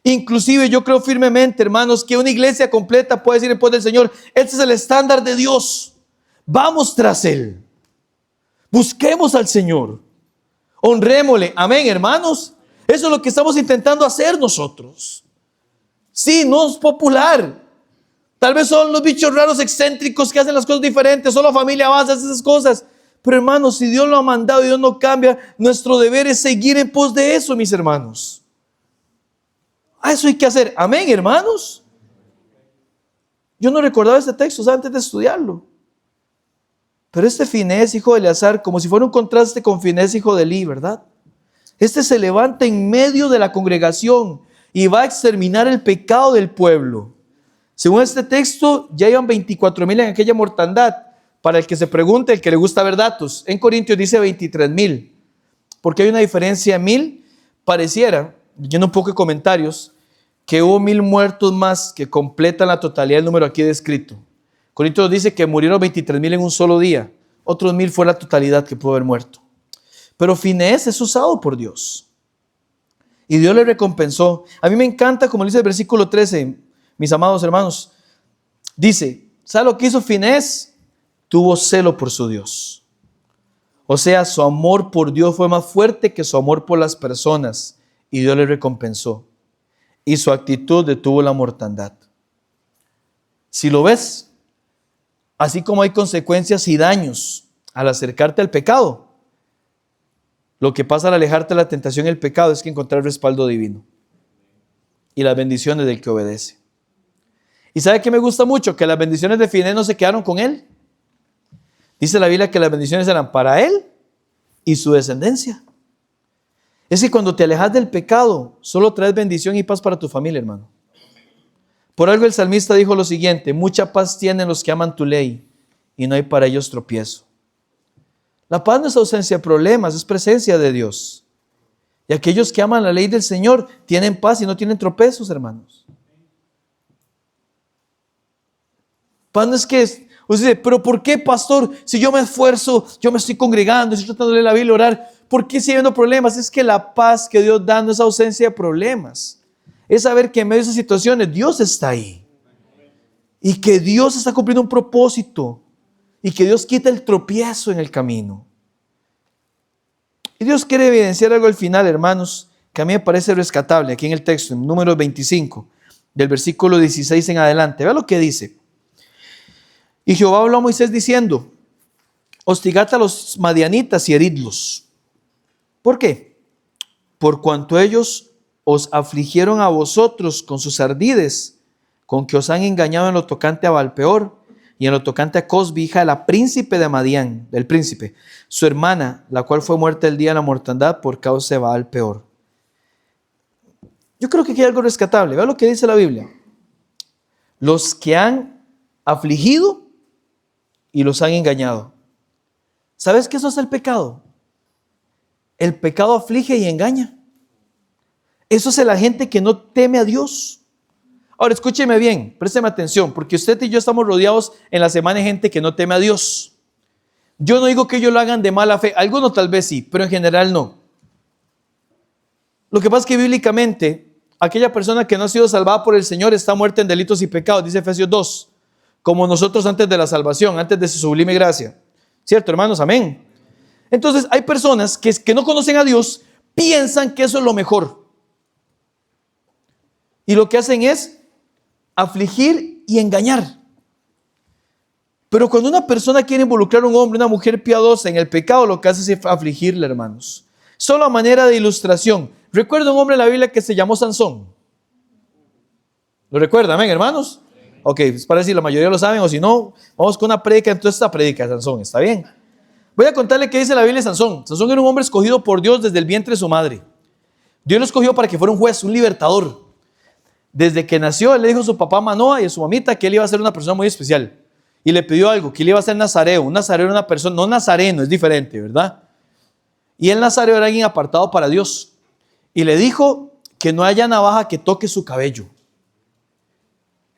Inclusive yo creo firmemente, hermanos, que una iglesia completa puede decir en pos del Señor, este es el estándar de Dios. Vamos tras Él. Busquemos al Señor. Honrémosle. Amén, hermanos. Eso es lo que estamos intentando hacer nosotros. Sí, no es popular. Tal vez son los bichos raros excéntricos que hacen las cosas diferentes. Solo familia avanza, hace esas cosas. Pero hermanos, si Dios lo ha mandado y Dios no cambia, nuestro deber es seguir en pos de eso, mis hermanos. Eso hay que hacer. Amén, hermanos. Yo no recordaba este texto antes de estudiarlo. Pero este Finés, hijo de Eleazar, como si fuera un contraste con Finés, hijo de Elí, ¿verdad? Este se levanta en medio de la congregación y va a exterminar el pecado del pueblo. Según este texto, ya iban 24,000 en aquella mortandad. Para el que se pregunte, el que le gusta ver datos, en Corintios dice 23,000. ¿Por qué hay una diferencia en 1,000? Pareciera, leyendo un poco de comentarios, que hubo 1,000 muertos más que completan la totalidad del número aquí descrito. Corintios dice que murieron 23,000 en un solo día. Otros 1,000 fue la totalidad que pudo haber muerto. Pero Finés es usado por Dios. Y Dios le recompensó. A mí me encanta, como dice el versículo 13, mis amados hermanos. Dice, ¿sabe lo que hizo Finés? Tuvo celo por su Dios. O sea, su amor por Dios fue más fuerte que su amor por las personas. Y Dios le recompensó. Y su actitud detuvo la mortandad. Si lo ves, así como hay consecuencias y daños al acercarte al pecado, lo que pasa al alejarte de la tentación y el pecado es que encontrar el respaldo divino y las bendiciones del que obedece. ¿Y sabe qué me gusta mucho? Que las bendiciones de Finés no se quedaron con él. Dice la Biblia que las bendiciones eran para él y su descendencia. Es que cuando te alejas del pecado, solo traes bendición y paz para tu familia, hermano. Por algo el salmista dijo lo siguiente: mucha paz tienen los que aman tu ley y no hay para ellos tropiezo. La paz no es ausencia de problemas, es presencia de Dios. Y aquellos que aman la ley del Señor tienen paz y no tienen tropiezos, hermanos. Paz no es que usted dice, pero ¿por qué, pastor? Si yo me esfuerzo, yo me estoy congregando, estoy tratando de leer la Biblia, orar, ¿por qué sigue habiendo problemas? Es que la paz que Dios da no es ausencia de problemas. Es saber que en medio de esas situaciones Dios está ahí. Y que Dios está cumpliendo un propósito. Y que Dios quita el tropiezo en el camino. Y Dios quiere evidenciar algo al final, hermanos, que a mí me parece rescatable aquí en el texto, en número 25, del versículo 16 en adelante. Vea lo que dice. Y Jehová habló a Moisés diciendo: hostigad a los madianitas y heridlos. ¿Por qué? Por cuanto ellos os afligieron a vosotros con sus ardides, con que os han engañado en lo tocante a Baalpeor y en lo tocante a Cosbi, hija de la príncipe de Madián, del príncipe, su hermana, la cual fue muerta el día de la mortandad por causa de Baalpeor. Yo creo que aquí hay algo rescatable. Vea lo que dice la Biblia. Los que han afligido y los han engañado. ¿Sabes qué eso es el pecado? El pecado aflige y engaña. Eso es la gente que no teme a Dios. Ahora escúcheme bien, présteme atención, porque usted y yo estamos rodeados en la semana de gente que no teme a Dios. Yo no digo que ellos lo hagan de mala fe, algunos tal vez sí, pero en general no. Lo que pasa es que bíblicamente, aquella persona que no ha sido salvada por el Señor está muerta en delitos y pecados, dice Efesios 2, como nosotros antes de la salvación, antes de su sublime gracia. ¿Cierto, hermanos? Amén. Entonces hay personas que no conocen a Dios, piensan que eso es lo mejor. Y lo que hacen es afligir y engañar. Pero cuando una persona quiere involucrar a un hombre, una mujer piadosa en el pecado, lo que hace es afligirle, hermanos. Solo a manera de ilustración. Recuerda un hombre en la Biblia que se llamó Sansón. ¿Lo recuerdan, amén, hermanos? Ok, pues para decir, la mayoría lo saben, o si no, vamos con una prédica, entonces esta prédica de Sansón, ¿está bien? Voy a contarle qué dice la Biblia de Sansón. Sansón era un hombre escogido por Dios desde el vientre de su madre. Dios lo escogió para que fuera un juez, un libertador. Desde que nació, él le dijo a su papá Manoa y a su mamita que él iba a ser una persona muy especial. Y le pidió algo, que él iba a ser nazareo. Un nazareo era una persona, no nazareno, es diferente, ¿verdad? Y el nazareo era alguien apartado para Dios. Y le dijo que no haya navaja que toque su cabello.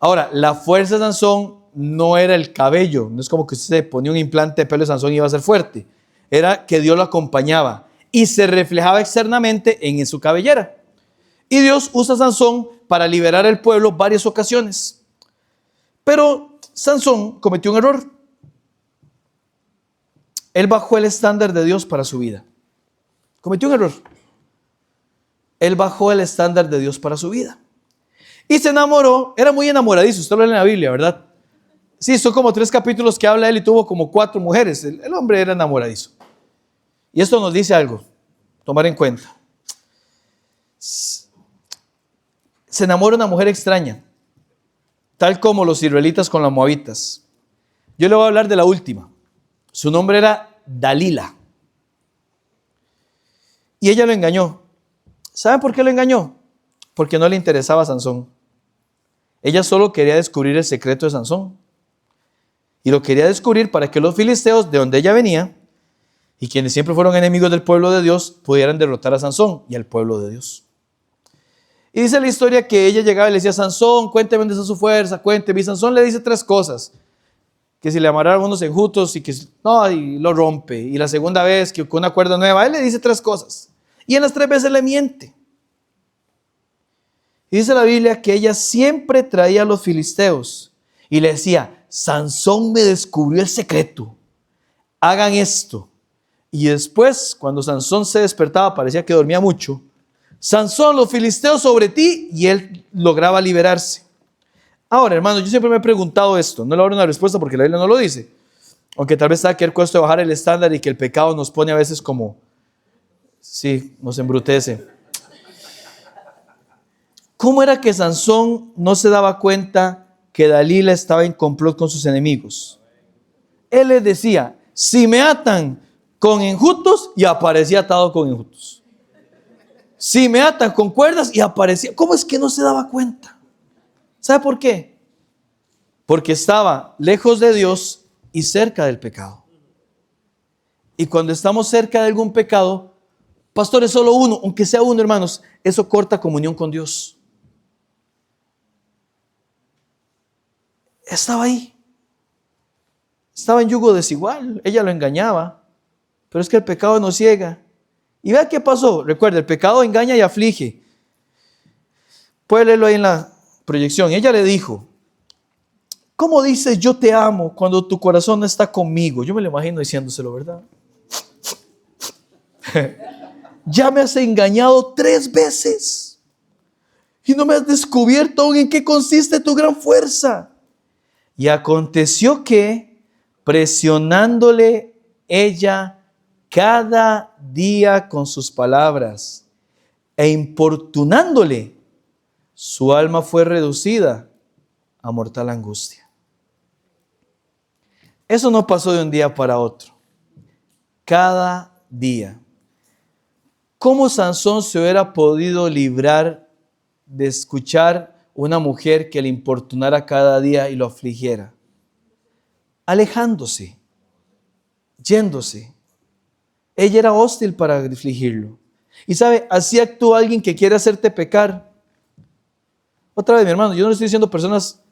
Ahora, la fuerza de Sansón no era el cabello. No es como que usted se ponía un implante de pelo de Sansón y iba a ser fuerte. era que Dios lo acompañaba y se reflejaba externamente en su cabellera. Y Dios usa a Sansón para liberar al pueblo varias ocasiones. Pero Sansón cometió un error. Él bajó el estándar de Dios para su vida. Cometió un error. Él bajó el estándar de Dios para su vida. Y se enamoró, era muy enamoradizo, usted lo lee en la Biblia, ¿verdad? Sí, son como 3 capítulos que habla él y tuvo como 4 mujeres. El hombre era enamoradizo. Y esto nos dice algo, tomar en cuenta. Se enamora una mujer extraña, tal como los israelitas con las moabitas. Yo le voy a hablar de la última. Su nombre era Dalila. Y ella lo engañó. ¿Saben por qué lo engañó? Porque no le interesaba a Sansón. Ella solo quería descubrir el secreto de Sansón. Y lo quería descubrir para que los filisteos, de donde ella venía, y quienes siempre fueron enemigos del pueblo de Dios, pudieran derrotar a Sansón y al pueblo de Dios. Y dice la historia que ella llegaba y le decía: Sansón, cuénteme dónde está su fuerza, cuénteme. Y Sansón le dice 3 cosas. Que si le amarraron unos enjutos y que no, y lo rompe. Y la segunda vez que con una cuerda nueva, él le dice 3 cosas. Y en las 3 veces le miente. Y dice la Biblia que ella siempre traía a los filisteos y le decía: Sansón me descubrió el secreto, hagan esto. Y después, cuando Sansón se despertaba, parecía que dormía mucho. Sansón, los filisteos sobre ti, y él lograba liberarse. Ahora, hermanos, yo siempre me he preguntado esto, no le voy a dar una respuesta porque la Biblia no lo dice, aunque tal vez está que el cuesta de bajar el estándar y que el pecado nos pone a veces como, sí, nos embrutece. ¿Cómo era que Sansón no se daba cuenta que Dalila estaba en complot con sus enemigos? Él les decía: si me atan con enjutos, y aparecía atado con enjutos. Si me atan con cuerdas, y aparecía. ¿Cómo es que no se daba cuenta? ¿Sabe por qué? Porque estaba lejos de Dios y cerca del pecado. Y cuando estamos cerca de algún pecado, pastor, es solo uno, aunque sea uno, hermanos, eso corta comunión con Dios. Estaba ahí. Estaba en yugo desigual. Ella lo engañaba. Pero es que el pecado nos ciega. Y vea qué pasó. Recuerda, el pecado engaña y aflige. Puede leerlo ahí en la proyección. Ella le dijo: ¿cómo dices yo te amo cuando tu corazón no está conmigo? Yo me lo imagino diciéndoselo, ¿verdad? Ya me has engañado 3 veces. Y no me has descubierto aún en qué consiste tu gran fuerza. Y aconteció que, presionándole ella cada día con sus palabras e importunándole, su alma fue reducida a mortal angustia. Eso no pasó de un día para otro. Cada día. ¿Cómo Sansón se hubiera podido librar de escuchar una mujer que le importunara cada día y lo afligiera? Alejándose, yéndose. Ella era hostil para afligirlo. Y sabe, así actúa alguien que quiere hacerte pecar. Otra vez, mi hermano, yo no le estoy diciendo personas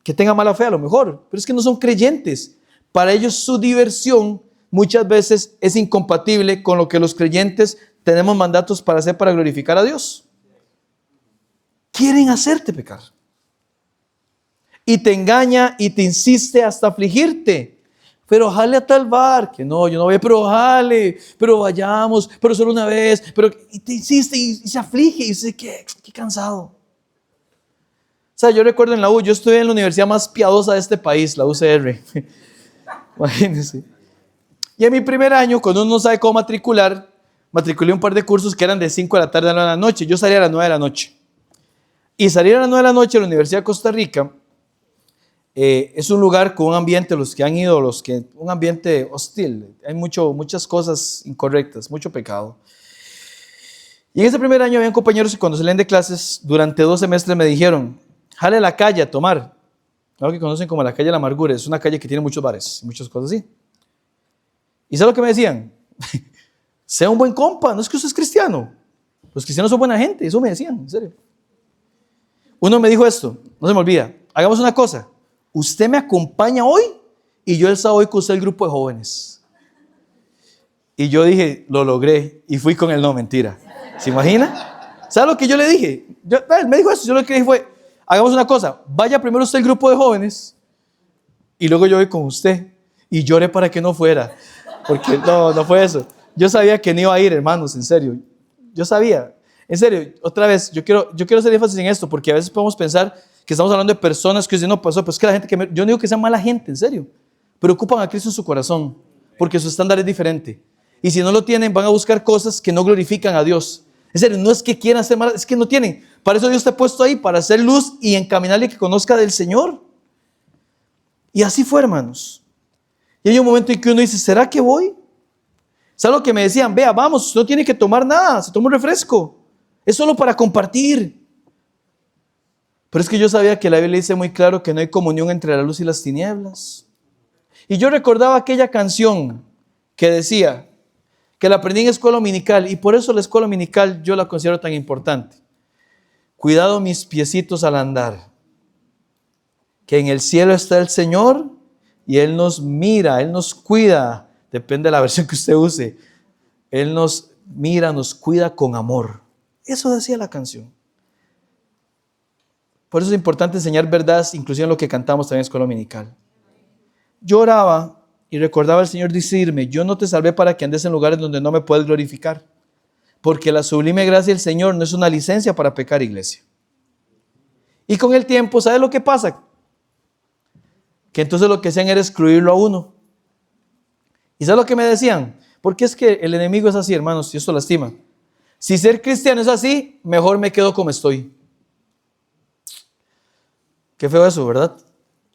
que tengan mala fe, a lo mejor, pero es que no son creyentes. Para ellos su diversión muchas veces es incompatible con lo que los creyentes tenemos mandatos para hacer para glorificar a Dios. Quieren hacerte pecar. Y te engaña y te insiste hasta afligirte. Pero jale a tal bar, que no, yo no voy, pero jale, pero vayamos, pero solo una vez, pero, y te insiste y se aflige y dice: qué cansado. O sea, yo recuerdo en la U, yo estudié en la universidad más piadosa de este país, la UCR. Imagínense. Y en mi primer año, cuando uno no sabe cómo matricular, matriculé un par de cursos que eran de 5 de la tarde a 9 de la noche. Yo salía a las 9 de la noche. Y salir a las 9 de la noche a la Universidad de Costa Rica es un lugar con un ambiente, los que han ido, un ambiente hostil. Hay muchas cosas incorrectas, mucho pecado. Y en ese primer año habían compañeros que cuando salían de clases, durante 2 semestres me dijeron: jale a la calle a tomar. Algo que conocen como la calle de la amargura. Es una calle que tiene muchos bares y muchas cosas así. ¿Y sabe lo que me decían? Sea un buen compa, no es que usted es cristiano. Los cristianos son buena gente, eso me decían, en serio. Uno me dijo esto, no se me olvida: hagamos una cosa, usted me acompaña hoy y yo el sábado voy con usted al grupo de jóvenes. Y yo dije, lo logré. Y fui con él, no, mentira. ¿Se imagina? ¿Sabe lo que yo le dije? Él me dijo eso. Yo lo que dije fue, hagamos una cosa. Vaya primero usted al grupo de jóvenes. Y luego yo voy con usted. Y lloré para que no fuera. Porque no fue eso. Yo sabía que no iba a ir, hermanos, en serio. Yo sabía. En serio, otra vez, yo quiero hacer énfasis en esto. Porque a veces podemos pensar que estamos hablando de personas que dicen, no, pasó, pues que la gente yo no digo que sea mala gente, en serio. Pero ocupan a Cristo en su corazón. Porque su estándar es diferente. Y si no lo tienen, van a buscar cosas que no glorifican a Dios. En serio, no es que quieran hacer mal, es que no tienen. Para eso Dios te ha puesto ahí, para hacer luz y encaminarle que conozca del Señor. Y así fue, hermanos. Y hay un momento en que uno dice, ¿será que voy? ¿Sabes lo que me decían? Vea, vamos, no tiene que tomar nada, se toma un refresco. Es solo para compartir. Pero es que yo sabía que la Biblia dice muy claro que no hay comunión entre la luz y las tinieblas. Y yo recordaba aquella canción que decía, que la aprendí en escuela dominical, y por eso la escuela dominical yo la considero tan importante. Cuidado mis piecitos al andar, que en el cielo está el Señor y Él nos mira, Él nos cuida, depende de la versión que usted use. Él nos mira, nos cuida con amor. Eso decía la canción. Por eso es importante enseñar verdades, inclusive en lo que cantamos también en escuela dominical. Yo oraba y recordaba al Señor decirme, yo no te salvé para que andes en lugares donde no me puedes glorificar. Porque la sublime gracia del Señor no es una licencia para pecar, iglesia. Y con el tiempo, ¿sabes lo que pasa? Que entonces lo que hacían era excluirlo a uno. ¿Y sabes lo que me decían? Porque es que el enemigo es así, hermanos, y esto lastima. Si ser cristiano es así, mejor me quedo como estoy. Qué feo eso, ¿verdad?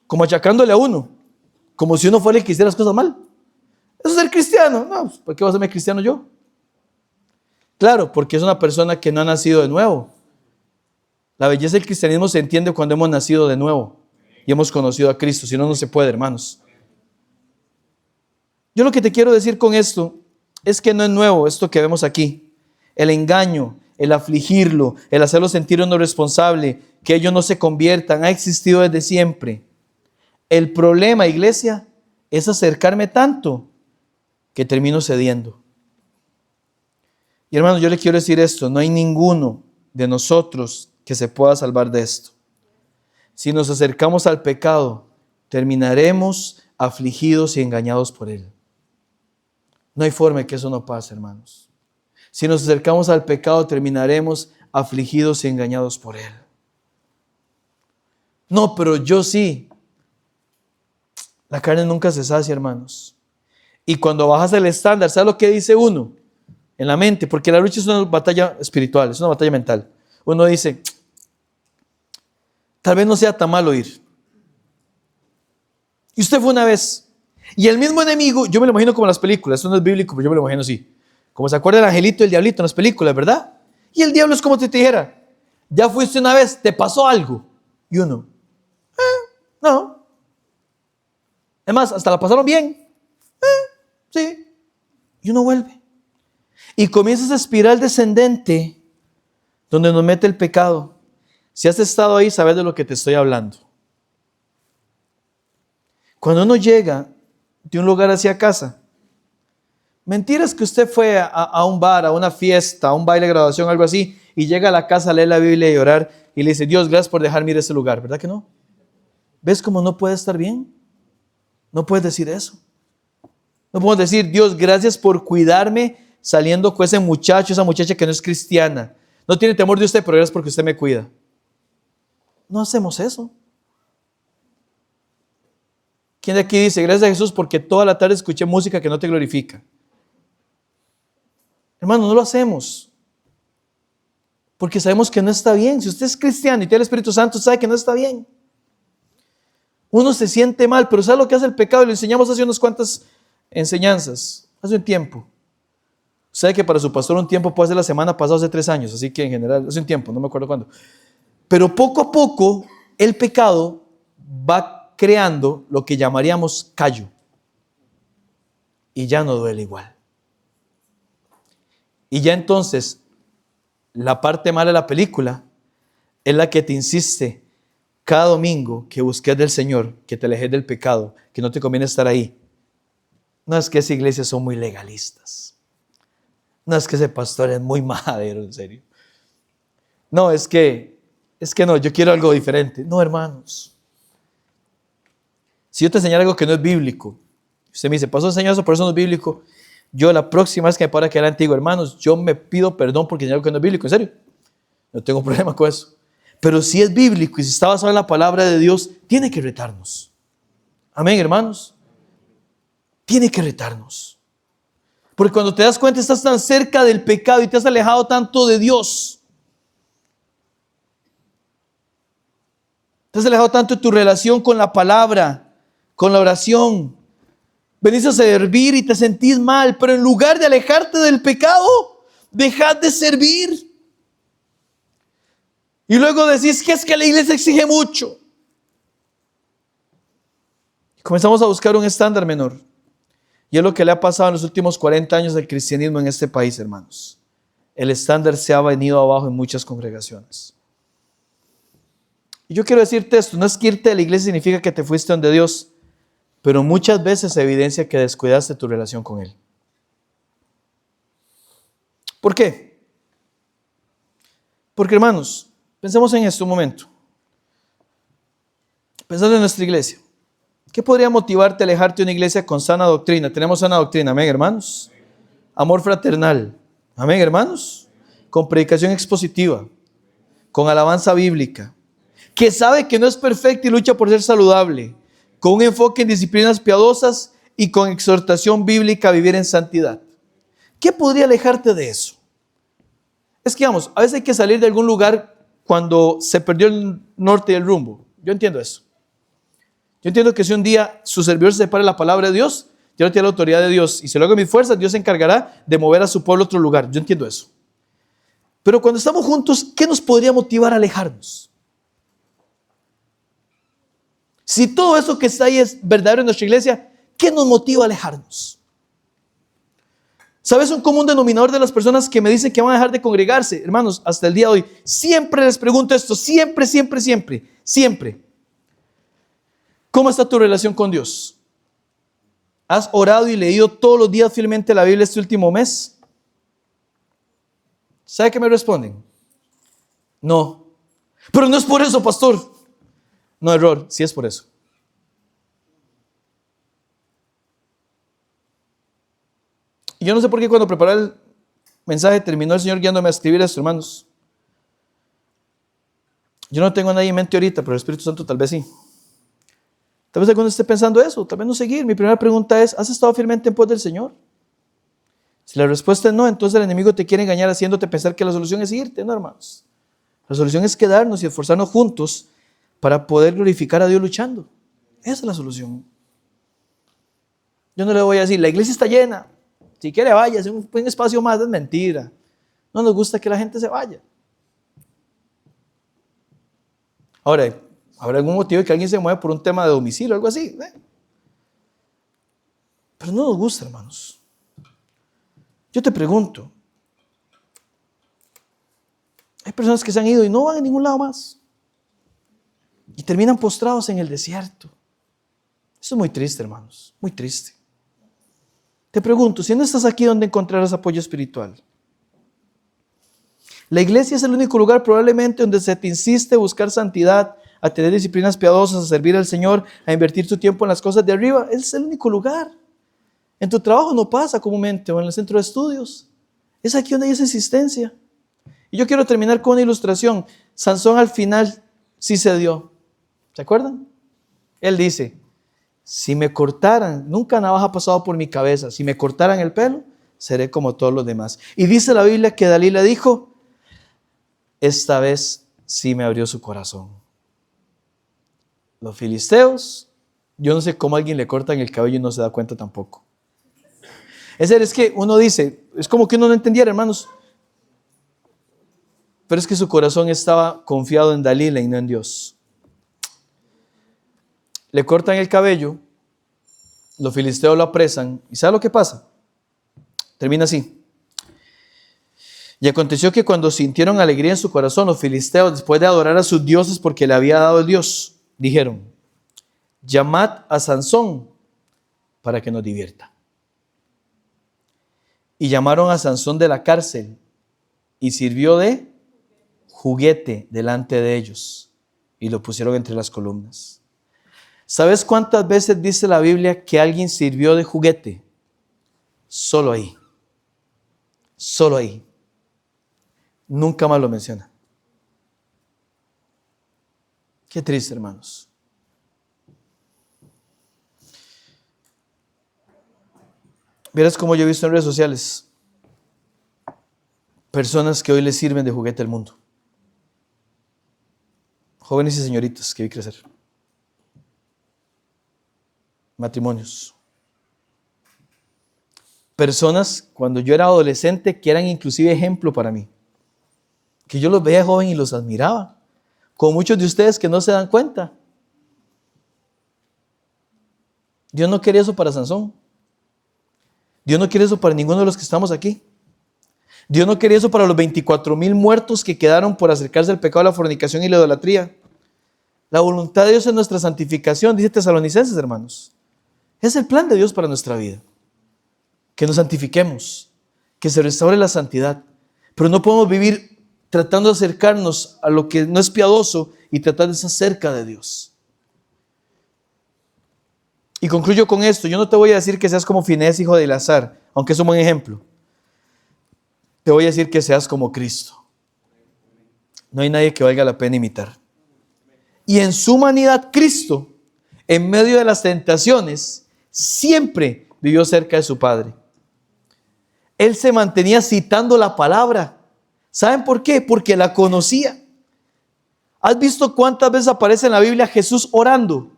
Como achacándole a uno. Como si uno fuera el que hiciera las cosas mal. Eso es ser cristiano. No, ¿por qué voy a serme cristiano yo? Claro, porque es una persona que no ha nacido de nuevo. La belleza del cristianismo se entiende cuando hemos nacido de nuevo y hemos conocido a Cristo. Si no, no se puede, hermanos. Yo lo que te quiero decir con esto es que no es nuevo esto que vemos aquí. El engaño, el afligirlo, el hacerlo sentir uno responsable, que ellos no se conviertan, ha existido desde siempre. El problema, iglesia, es acercarme tanto que termino cediendo. Y hermano, yo le quiero decir esto, no hay ninguno de nosotros que se pueda salvar de esto. Si nos acercamos al pecado, terminaremos afligidos y engañados por él. No hay forma de que eso no pase, hermanos. Si nos acercamos al pecado, terminaremos afligidos y engañados por él. No, pero yo sí. La carne nunca se sacia, hermanos. Y cuando bajas el estándar, ¿sabes lo que dice uno? En la mente, porque la lucha es una batalla espiritual, es una batalla mental. Uno dice, tal vez no sea tan malo ir. Y usted fue una vez. Y el mismo enemigo, yo me lo imagino como en las películas, esto no es bíblico, pero yo me lo imagino así. Como se acuerda el angelito y el diablito en las películas, ¿verdad? Y el diablo es como si te dijera, ya fuiste una vez, ¿te pasó algo? Y uno, no. Es más, hasta la pasaron bien. Sí. Y uno vuelve. Y comienza esa espiral descendente donde nos mete el pecado. Si has estado ahí, sabes de lo que te estoy hablando. Cuando uno llega de un lugar hacia casa, mentiras que usted fue a un bar, a una fiesta, a un baile de graduación, algo así, y llega a la casa a leer la Biblia y orar, y le dice, Dios, gracias por dejarme ir a ese lugar. ¿Verdad que no? ¿Ves cómo no puede estar bien? No puedes decir eso. No podemos decir, Dios, gracias por cuidarme saliendo con ese muchacho, esa muchacha que no es cristiana. No tiene temor de usted, pero gracias porque usted me cuida. No hacemos eso. ¿Quién de aquí dice, gracias a Jesús porque toda la tarde escuché música que no te glorifica? Hermano, no lo hacemos. Porque sabemos que no está bien. Si usted es cristiano y tiene el Espíritu Santo, sabe que no está bien. Uno se siente mal, pero ¿sabe lo que hace el pecado? Y lo enseñamos hace unas cuantas enseñanzas, hace un tiempo. Sabe que para su pastor un tiempo puede ser la semana pasada, hace 3 años, así que en general, hace un tiempo, no me acuerdo cuándo. Pero poco a poco el pecado va creando lo que llamaríamos callo. Y ya no duele igual. Y ya entonces, la parte mala de la película es la que te insiste cada domingo que busques del Señor, que te alejes del pecado, que no te conviene estar ahí. No es que esas iglesias son muy legalistas. No es que ese pastor es muy majadero, en serio. No, es que no, yo quiero algo diferente. No, hermanos. Si yo te enseñara algo que no es bíblico, usted me dice, pasó a enseñar eso, por eso no es bíblico. Yo la próxima vez que me pare que era antiguo, hermanos, yo me pido perdón porque enseñé algo que no es bíblico, en serio. No tengo problema con eso. Pero si es bíblico y si está basado en la palabra de Dios, tiene que retarnos. Amén, hermanos. Tiene que retarnos. Porque cuando te das cuenta estás tan cerca del pecado y te has alejado tanto de Dios. Te has alejado tanto de tu relación con la palabra, con la oración. Venís a servir y te sentís mal, pero en lugar de alejarte del pecado, dejad de servir. Y luego decís que es que la iglesia exige mucho. Y comenzamos a buscar un estándar menor. Y es lo que le ha pasado en los últimos 40 años del cristianismo en este país, hermanos. El estándar se ha venido abajo en muchas congregaciones. Y yo quiero decirte esto, no es que irte de la iglesia significa que te fuiste donde Dios, pero muchas veces se evidencia que descuidaste tu relación con Él. ¿Por qué? Porque, hermanos, pensemos en esto un momento. Pensando en nuestra iglesia. ¿Qué podría motivarte a alejarte de una iglesia con sana doctrina? Tenemos sana doctrina, amén, hermanos. Amor fraternal, amén, hermanos. Con predicación expositiva, con alabanza bíblica, que sabe que no es perfecta y lucha por ser saludable, con un enfoque en disciplinas piadosas y con exhortación bíblica a vivir en santidad. ¿Qué podría alejarte de eso? Es que, vamos, a veces hay que salir de algún lugar cuando se perdió el norte y el rumbo. Yo entiendo eso. Yo entiendo que si un día su servidor se separa de la palabra de Dios, yo no tiene la autoridad de Dios. Y si lo hago en mis fuerzas, Dios se encargará de mover a su pueblo a otro lugar. Yo entiendo eso. Pero cuando estamos juntos, ¿qué nos podría motivar a alejarnos? Si todo eso que está ahí es verdadero en nuestra iglesia, ¿qué nos motiva a alejarnos? ¿Sabes un común denominador de las personas que me dicen que van a dejar de congregarse? Hermanos, hasta el día de hoy, siempre les pregunto esto, siempre. ¿Cómo está tu relación con Dios? ¿Has orado y leído todos los días fielmente la Biblia este último mes? ¿Sabe qué me responden? No. Pero no es por eso, pastor. No, error, sí es por eso. Y yo no sé por qué cuando preparé el mensaje terminó el Señor guiándome a escribir esto, hermanos. Yo no tengo a nadie en mente ahorita, pero el Espíritu Santo tal vez sí. Tal vez alguno esté pensando eso, tal vez no seguir. Mi primera pregunta es, ¿has estado fielmente en pos del Señor? Si la respuesta es no, entonces el enemigo te quiere engañar haciéndote pensar que la solución es irte. No, hermanos. La solución es quedarnos y esforzarnos juntos para poder glorificar a Dios luchando. Esa es la solución. Yo no le voy a decir, la iglesia está llena. Si quiere vaya, si un espacio más, es mentira. No nos gusta que la gente se vaya. Ahora, ¿habrá algún motivo de que alguien se mueva por un tema de domicilio o algo así? Pero no nos gusta, hermanos. Yo te pregunto, hay personas que se han ido y no van a ningún lado más. Y terminan postrados en el desierto. Eso es muy triste, hermanos, muy triste. Te pregunto, si no estás aquí, ¿dónde encontrarás apoyo espiritual? La iglesia es el único lugar probablemente donde se te insiste a buscar santidad, a tener disciplinas piadosas, a servir al Señor, a invertir tu tiempo en las cosas de arriba. Es el único lugar. En tu trabajo no pasa comúnmente, o en el centro de estudios. Es aquí donde hay esa insistencia. Y yo quiero terminar con una ilustración. Sansón al final sí cedió. ¿Se acuerdan? Él dice, si me cortaran, nunca navaja ha pasado por mi cabeza, si me cortaran el pelo, seré como todos los demás. Y dice la Biblia que Dalila dijo, esta vez sí me abrió su corazón. Los filisteos, yo no sé cómo a alguien le cortan el cabello y no se da cuenta tampoco. Es que uno dice, es como que uno no entendiera, hermanos. Pero es que su corazón estaba confiado en Dalila y no en Dios. Le cortan el cabello, los filisteos lo apresan, ¿y sabe lo que pasa? Termina así. Y aconteció que cuando sintieron alegría en su corazón, los filisteos, después de adorar a sus dioses porque le había dado el Dios, dijeron, llamad a Sansón para que nos divierta. Y llamaron a Sansón de la cárcel y sirvió de juguete delante de ellos y lo pusieron entre las columnas. ¿Sabes cuántas veces dice la Biblia que alguien sirvió de juguete? Solo ahí. Solo ahí. Nunca más lo menciona. Qué triste, hermanos. Verás cómo yo he visto en redes sociales personas que hoy les sirven de juguete al mundo. Jóvenes y señoritas que vi crecer. Matrimonios. Personas, cuando yo era adolescente, que eran inclusive ejemplo para mí. Que yo los veía joven y los admiraba. Como muchos de ustedes que no se dan cuenta. Dios no quería eso para Sansón. Dios no quiere eso para ninguno de los que estamos aquí. Dios no quería eso para los 24,000 muertos que quedaron por acercarse al pecado de la fornicación y la idolatría. La voluntad de Dios es nuestra santificación, dice Tesalonicenses, hermanos. Es el plan de Dios para nuestra vida. Que nos santifiquemos, que se restaure la santidad. Pero no podemos vivir tratando de acercarnos a lo que no es piadoso y tratar de estar cerca de Dios. Y concluyo con esto. Yo no te voy a decir que seas como Finés, hijo de Eleazar, aunque es un buen ejemplo. Te voy a decir que seas como Cristo. No hay nadie que valga la pena imitar. Y en su humanidad, Cristo, en medio de las tentaciones, siempre vivió cerca de su Padre. Él se mantenía citando la palabra. ¿Saben por qué? Porque la conocía. ¿Has visto cuántas veces aparece en la Biblia Jesús orando?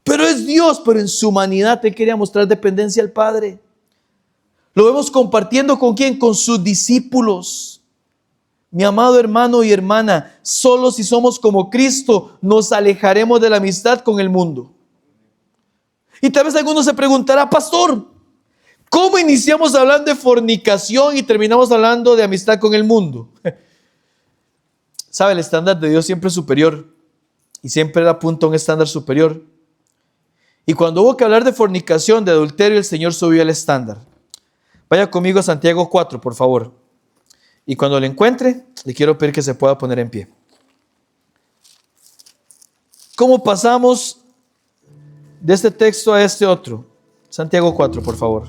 Pero es Dios, pero en su humanidad Él quería mostrar dependencia al Padre. Lo vemos compartiendo ¿con quién? Con sus discípulos. Mi amado hermano y hermana, solo si somos como Cristo nos alejaremos de la amistad con el mundo. Y tal vez alguno se preguntará, pastor, ¿cómo iniciamos hablando de fornicación y terminamos hablando de amistad con el mundo? ¿Sabe? El estándar de Dios siempre es superior y siempre apunta a un estándar superior. Y cuando hubo que hablar de fornicación, de adulterio, el Señor subió el estándar. Vaya conmigo a Santiago 4, por favor. Y cuando lo encuentre, le quiero pedir que se pueda poner en pie. ¿Cómo pasamos de este texto a este otro? Santiago 4, por favor.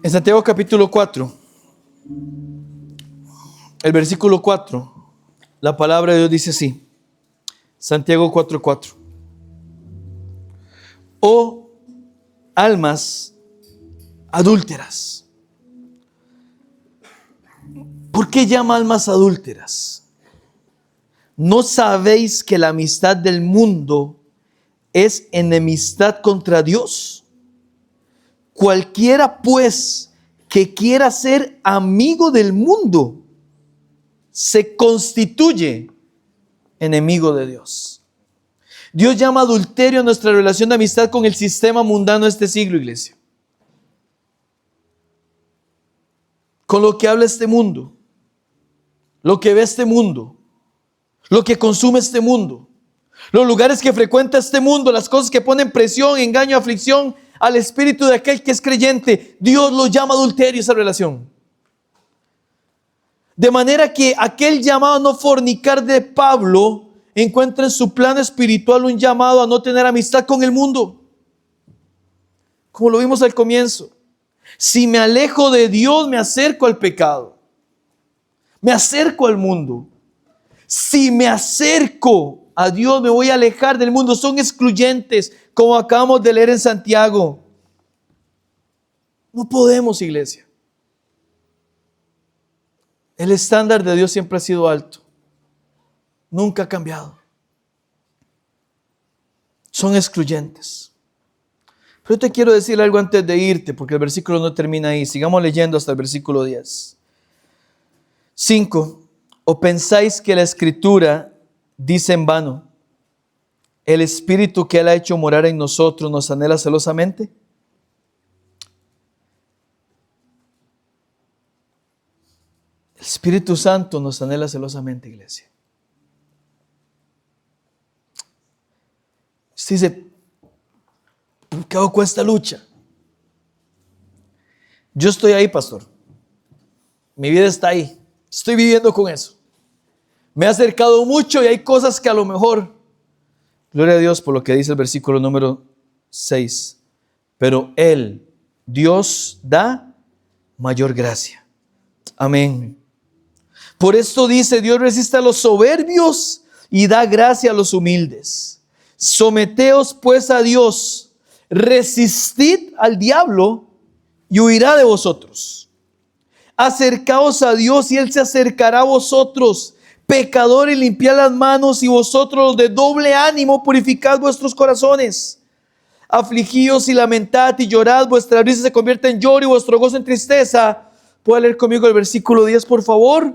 En Santiago capítulo 4, el versículo 4, la palabra de Dios dice así. Santiago 4:4. Oh almas adúlteras. ¿Por qué llama almas adúlteras? ¿No sabéis que la amistad del mundo es enemistad contra Dios? Cualquiera pues que quiera ser amigo del mundo se constituye enemigo de Dios. Dios llama adulterio a nuestra relación de amistad con el sistema mundano de este siglo, iglesia. Con lo que habla este mundo, lo que ve este mundo, lo que consume este mundo, los lugares que frecuenta este mundo, las cosas que ponen presión, engaño, aflicción al espíritu de aquel que es creyente. Dios lo llama adulterio esa relación. De manera que aquel llamado a no fornicar de Pablo encuentra en su plan espiritual un llamado a no tener amistad con el mundo. Como lo vimos al comienzo. Si me alejo de Dios, me acerco al pecado. Me acerco al mundo. Si me acerco a Dios, me voy a alejar del mundo. Son excluyentes, como acabamos de leer en Santiago. No podemos, iglesia. El estándar de Dios siempre ha sido alto. Nunca ha cambiado. Son excluyentes. Pero te quiero decir algo antes de irte, porque el versículo no termina ahí. Sigamos leyendo hasta el versículo 10. 5. ¿O pensáis que la Escritura dice en vano? el Espíritu que Él ha hecho morar en nosotros nos anhela celosamente? El Espíritu Santo nos anhela celosamente, iglesia. Usted dice, ¿qué hago con esta lucha? Yo estoy ahí, pastor. Mi vida está ahí. Estoy viviendo con eso. Me he acercado mucho y hay cosas que a lo mejor, gloria a Dios por lo que dice el versículo número 6, pero Él, Dios, da mayor gracia. Amén. Por esto dice, Dios resiste a los soberbios y da gracia a los humildes. Someteos pues a Dios, resistid al diablo y huirá de vosotros. Acercaos a Dios y Él se acercará a vosotros. Pecadores, limpiad las manos, y vosotros los de doble ánimo purificad vuestros corazones. Afligíos y lamentad y llorad, vuestra risa se convierte en lloro y vuestro gozo en tristeza. ¿Puede leer conmigo el versículo 10, por favor?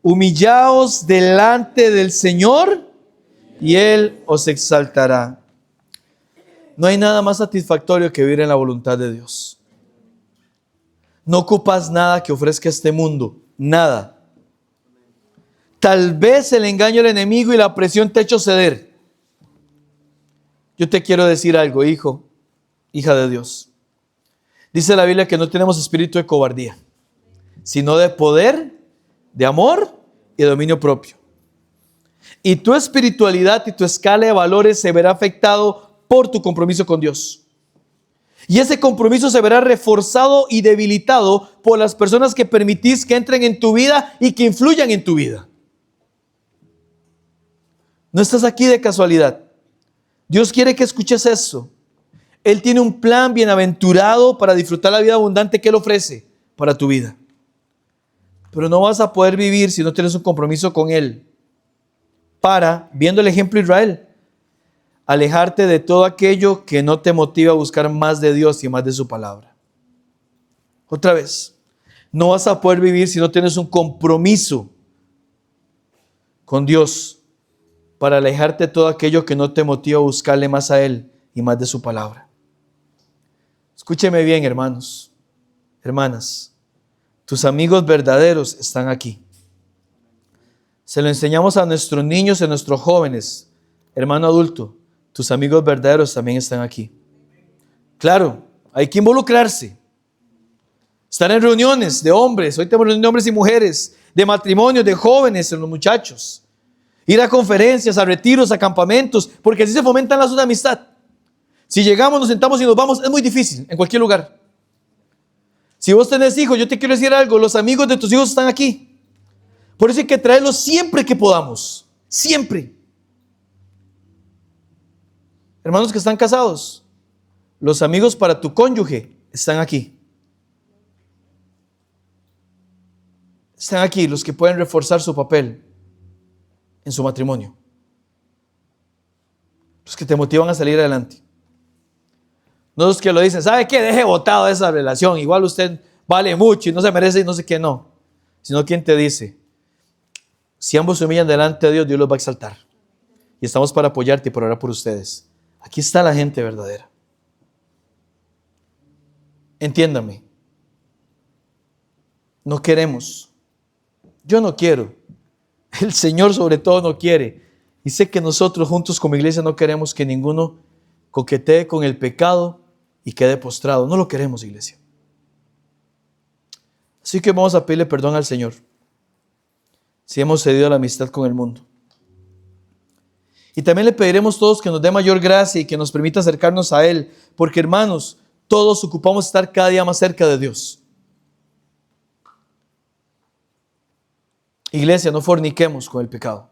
Humillaos delante del Señor y Él os exaltará. No hay nada más satisfactorio que vivir en la voluntad de Dios. No ocupas nada que ofrezca este mundo, nada. Tal vez el engaño del enemigo y la presión te ha hecho ceder. Yo te quiero decir algo, hijo, hija de Dios. Dice la Biblia que no tenemos espíritu de cobardía, sino de poder, de amor y de dominio propio. Y tu espiritualidad y tu escala de valores se verá afectado por tu compromiso con Dios. Y ese compromiso se verá reforzado y debilitado por las personas que permitís que entren en tu vida y que influyan en tu vida. No estás aquí de casualidad. Dios quiere que escuches esto. Él tiene un plan bienaventurado para disfrutar la vida abundante que Él ofrece para tu vida. Pero no vas a poder vivir si no tienes un compromiso con Él. Para, viendo el ejemplo de Israel, alejarte de todo aquello que no te motiva a buscar más de Dios y más de su palabra. Otra vez, no vas a poder vivir si no tienes un compromiso con Dios para alejarte de todo aquello que no te motiva a buscarle más a Él y más de su palabra. Escúcheme bien, hermanos, hermanas. Tus amigos verdaderos están aquí. Se lo enseñamos a nuestros niños y a nuestros jóvenes. Hermano adulto, tus amigos verdaderos también están aquí. Claro, hay que involucrarse. Estar en reuniones de hombres. Hoy tenemos reuniones de hombres y mujeres, de matrimonios, de jóvenes, en los muchachos. Ir a conferencias, a retiros, a campamentos, porque así se fomentan lazos de amistad. Si llegamos, nos sentamos y nos vamos, es muy difícil en cualquier lugar. Si vos tenés hijos, yo te quiero decir algo, los amigos de tus hijos están aquí. Por eso hay que traerlos siempre que podamos. Siempre. Hermanos que están casados, los amigos para tu cónyuge están aquí. Están aquí los que pueden reforzar su papel en su matrimonio. Los que te motivan a salir adelante. No los que lo dicen, ¿sabe qué? Deje botado esa relación. Igual usted vale mucho y no se merece y no sé qué, no. Sino quien te dice, si ambos se humillan delante de Dios, Dios los va a exaltar. Y estamos para apoyarte y por orar por ustedes. Aquí está la gente verdadera. Entiéndame. No queremos. Yo no quiero. El Señor sobre todo no quiere. Y sé que nosotros juntos como iglesia no queremos que ninguno coquetee con el pecado y quede postrado. No lo queremos, iglesia. Así que vamos a pedirle perdón al Señor si hemos cedido a la amistad con el mundo. Y también le pediremos todos que nos dé mayor gracia y que nos permita acercarnos a Él, porque hermanos, todos ocupamos estar cada día más cerca de Dios. Iglesia, no forniquemos con el pecado.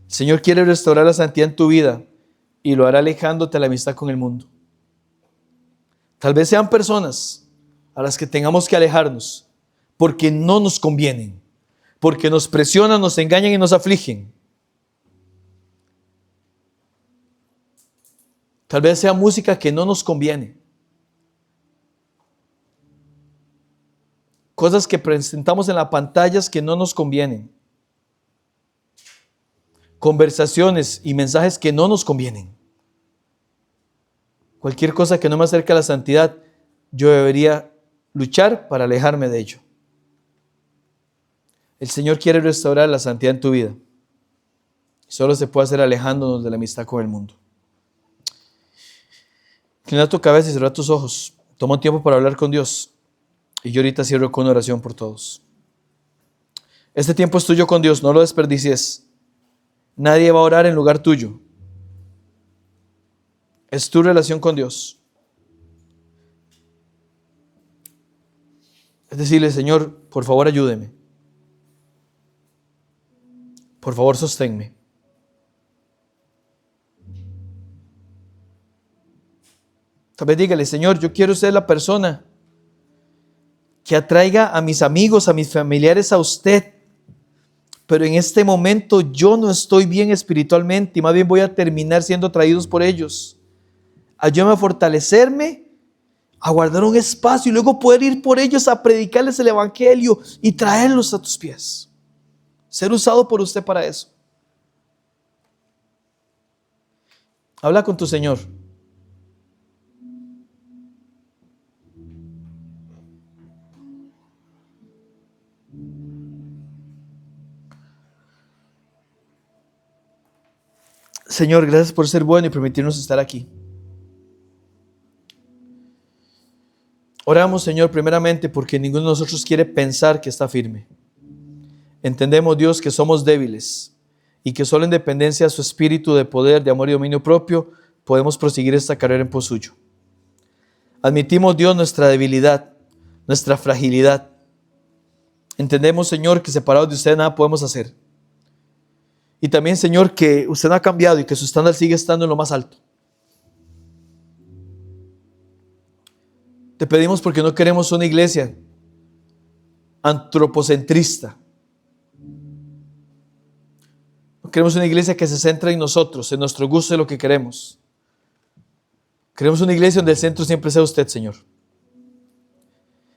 El Señor quiere restaurar la santidad en tu vida y lo hará alejándote de la amistad con el mundo. Tal vez sean personas a las que tengamos que alejarnos porque no nos convienen, porque nos presionan, nos engañan y nos afligen. Tal vez sea música que no nos conviene. Cosas que presentamos en las pantallas que no nos convienen. conversaciones y mensajes que no nos convienen. Cualquier cosa que no me acerque a la santidad, yo debería luchar para alejarme de ello. El Señor quiere restaurar la santidad en tu vida. Solo se puede hacer alejándonos de la amistad con el mundo. Inclina tu cabeza y cierra tus ojos. Toma un tiempo para hablar con Dios. Y yo ahorita cierro con una oración por todos. Este tiempo es tuyo con Dios, no lo desperdicies. Nadie va a orar en lugar tuyo. Es tu relación con Dios. Es decirle, Señor, por favor ayúdeme. Por favor sosténme. Tal vez dígale, Señor, yo quiero ser la persona que atraiga a mis amigos, a mis familiares a usted. Pero en este momento yo no estoy bien espiritualmente y más bien voy a terminar siendo atraídos por ellos. Ayúdame a fortalecerme, a guardar un espacio y luego poder ir por ellos a predicarles el evangelio y traerlos a tus pies. Ser usado por usted para eso. Habla con tu Señor. Señor, gracias por ser bueno y permitirnos estar aquí. Oramos, Señor, primeramente porque ninguno de nosotros quiere pensar que está firme. Entendemos, Dios, que somos débiles y que solo en dependencia de su espíritu de poder, de amor y dominio propio podemos proseguir esta carrera en pos suyo. Admitimos, Dios, nuestra debilidad, nuestra fragilidad. Entendemos, Señor, que separados de usted nada podemos hacer. Y también, Señor, que usted no ha cambiado y que su estándar sigue estando en lo más alto. Te pedimos porque no queremos una iglesia antropocentrista. No queremos una iglesia que se centra en nosotros, en nuestro gusto y lo que queremos. Queremos una iglesia donde el centro siempre sea usted, Señor.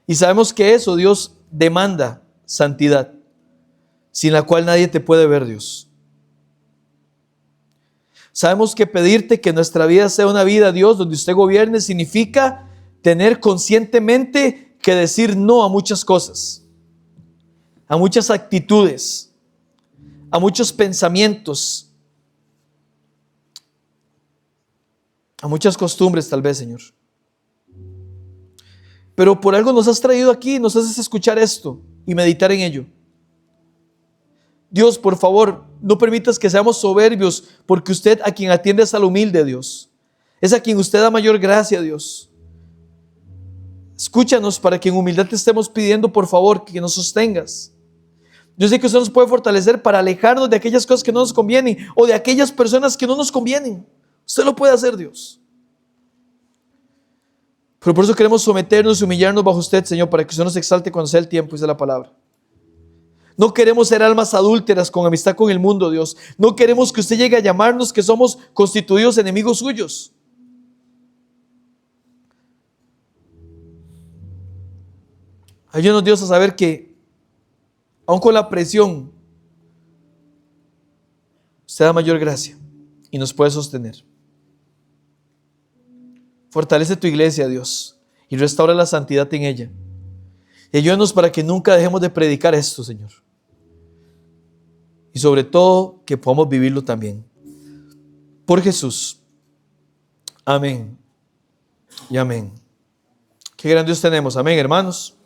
Y sabemos que eso, Dios, demanda santidad, sin la cual nadie te puede ver, Dios. Sabemos que pedirte que nuestra vida sea una vida, Dios, donde usted gobierne, significa tener conscientemente que decir no a muchas cosas, a muchas actitudes, a muchos pensamientos, a muchas costumbres tal vez, Señor. Pero por algo nos has traído aquí, nos haces escuchar esto y meditar en ello. Dios, por favor, no permitas que seamos soberbios, porque usted a quien atiende es al humilde, Dios. Es a quien usted da mayor gracia, Dios. Escúchanos para que en humildad te estemos pidiendo, por favor, que nos sostengas. Yo sé que usted nos puede fortalecer para alejarnos de aquellas cosas que no nos convienen o de aquellas personas que no nos convienen. Usted lo puede hacer, Dios. Pero por eso queremos someternos y humillarnos bajo usted, Señor, para que usted nos exalte cuando sea el tiempo, dice la palabra. No queremos ser almas adúlteras con amistad con el mundo, Dios. No queremos que usted llegue a llamarnos que somos constituidos enemigos suyos. Ayúdanos, Dios, a saber que aun con la presión, usted da mayor gracia y nos puede sostener. Fortalece tu iglesia, Dios, y restaura la santidad en ella. Y ayúdanos para que nunca dejemos de predicar esto, Señor. Y sobre todo, que podamos vivirlo también. Por Jesús. Amén. Y amén. Qué gran Dios tenemos. Amén, hermanos.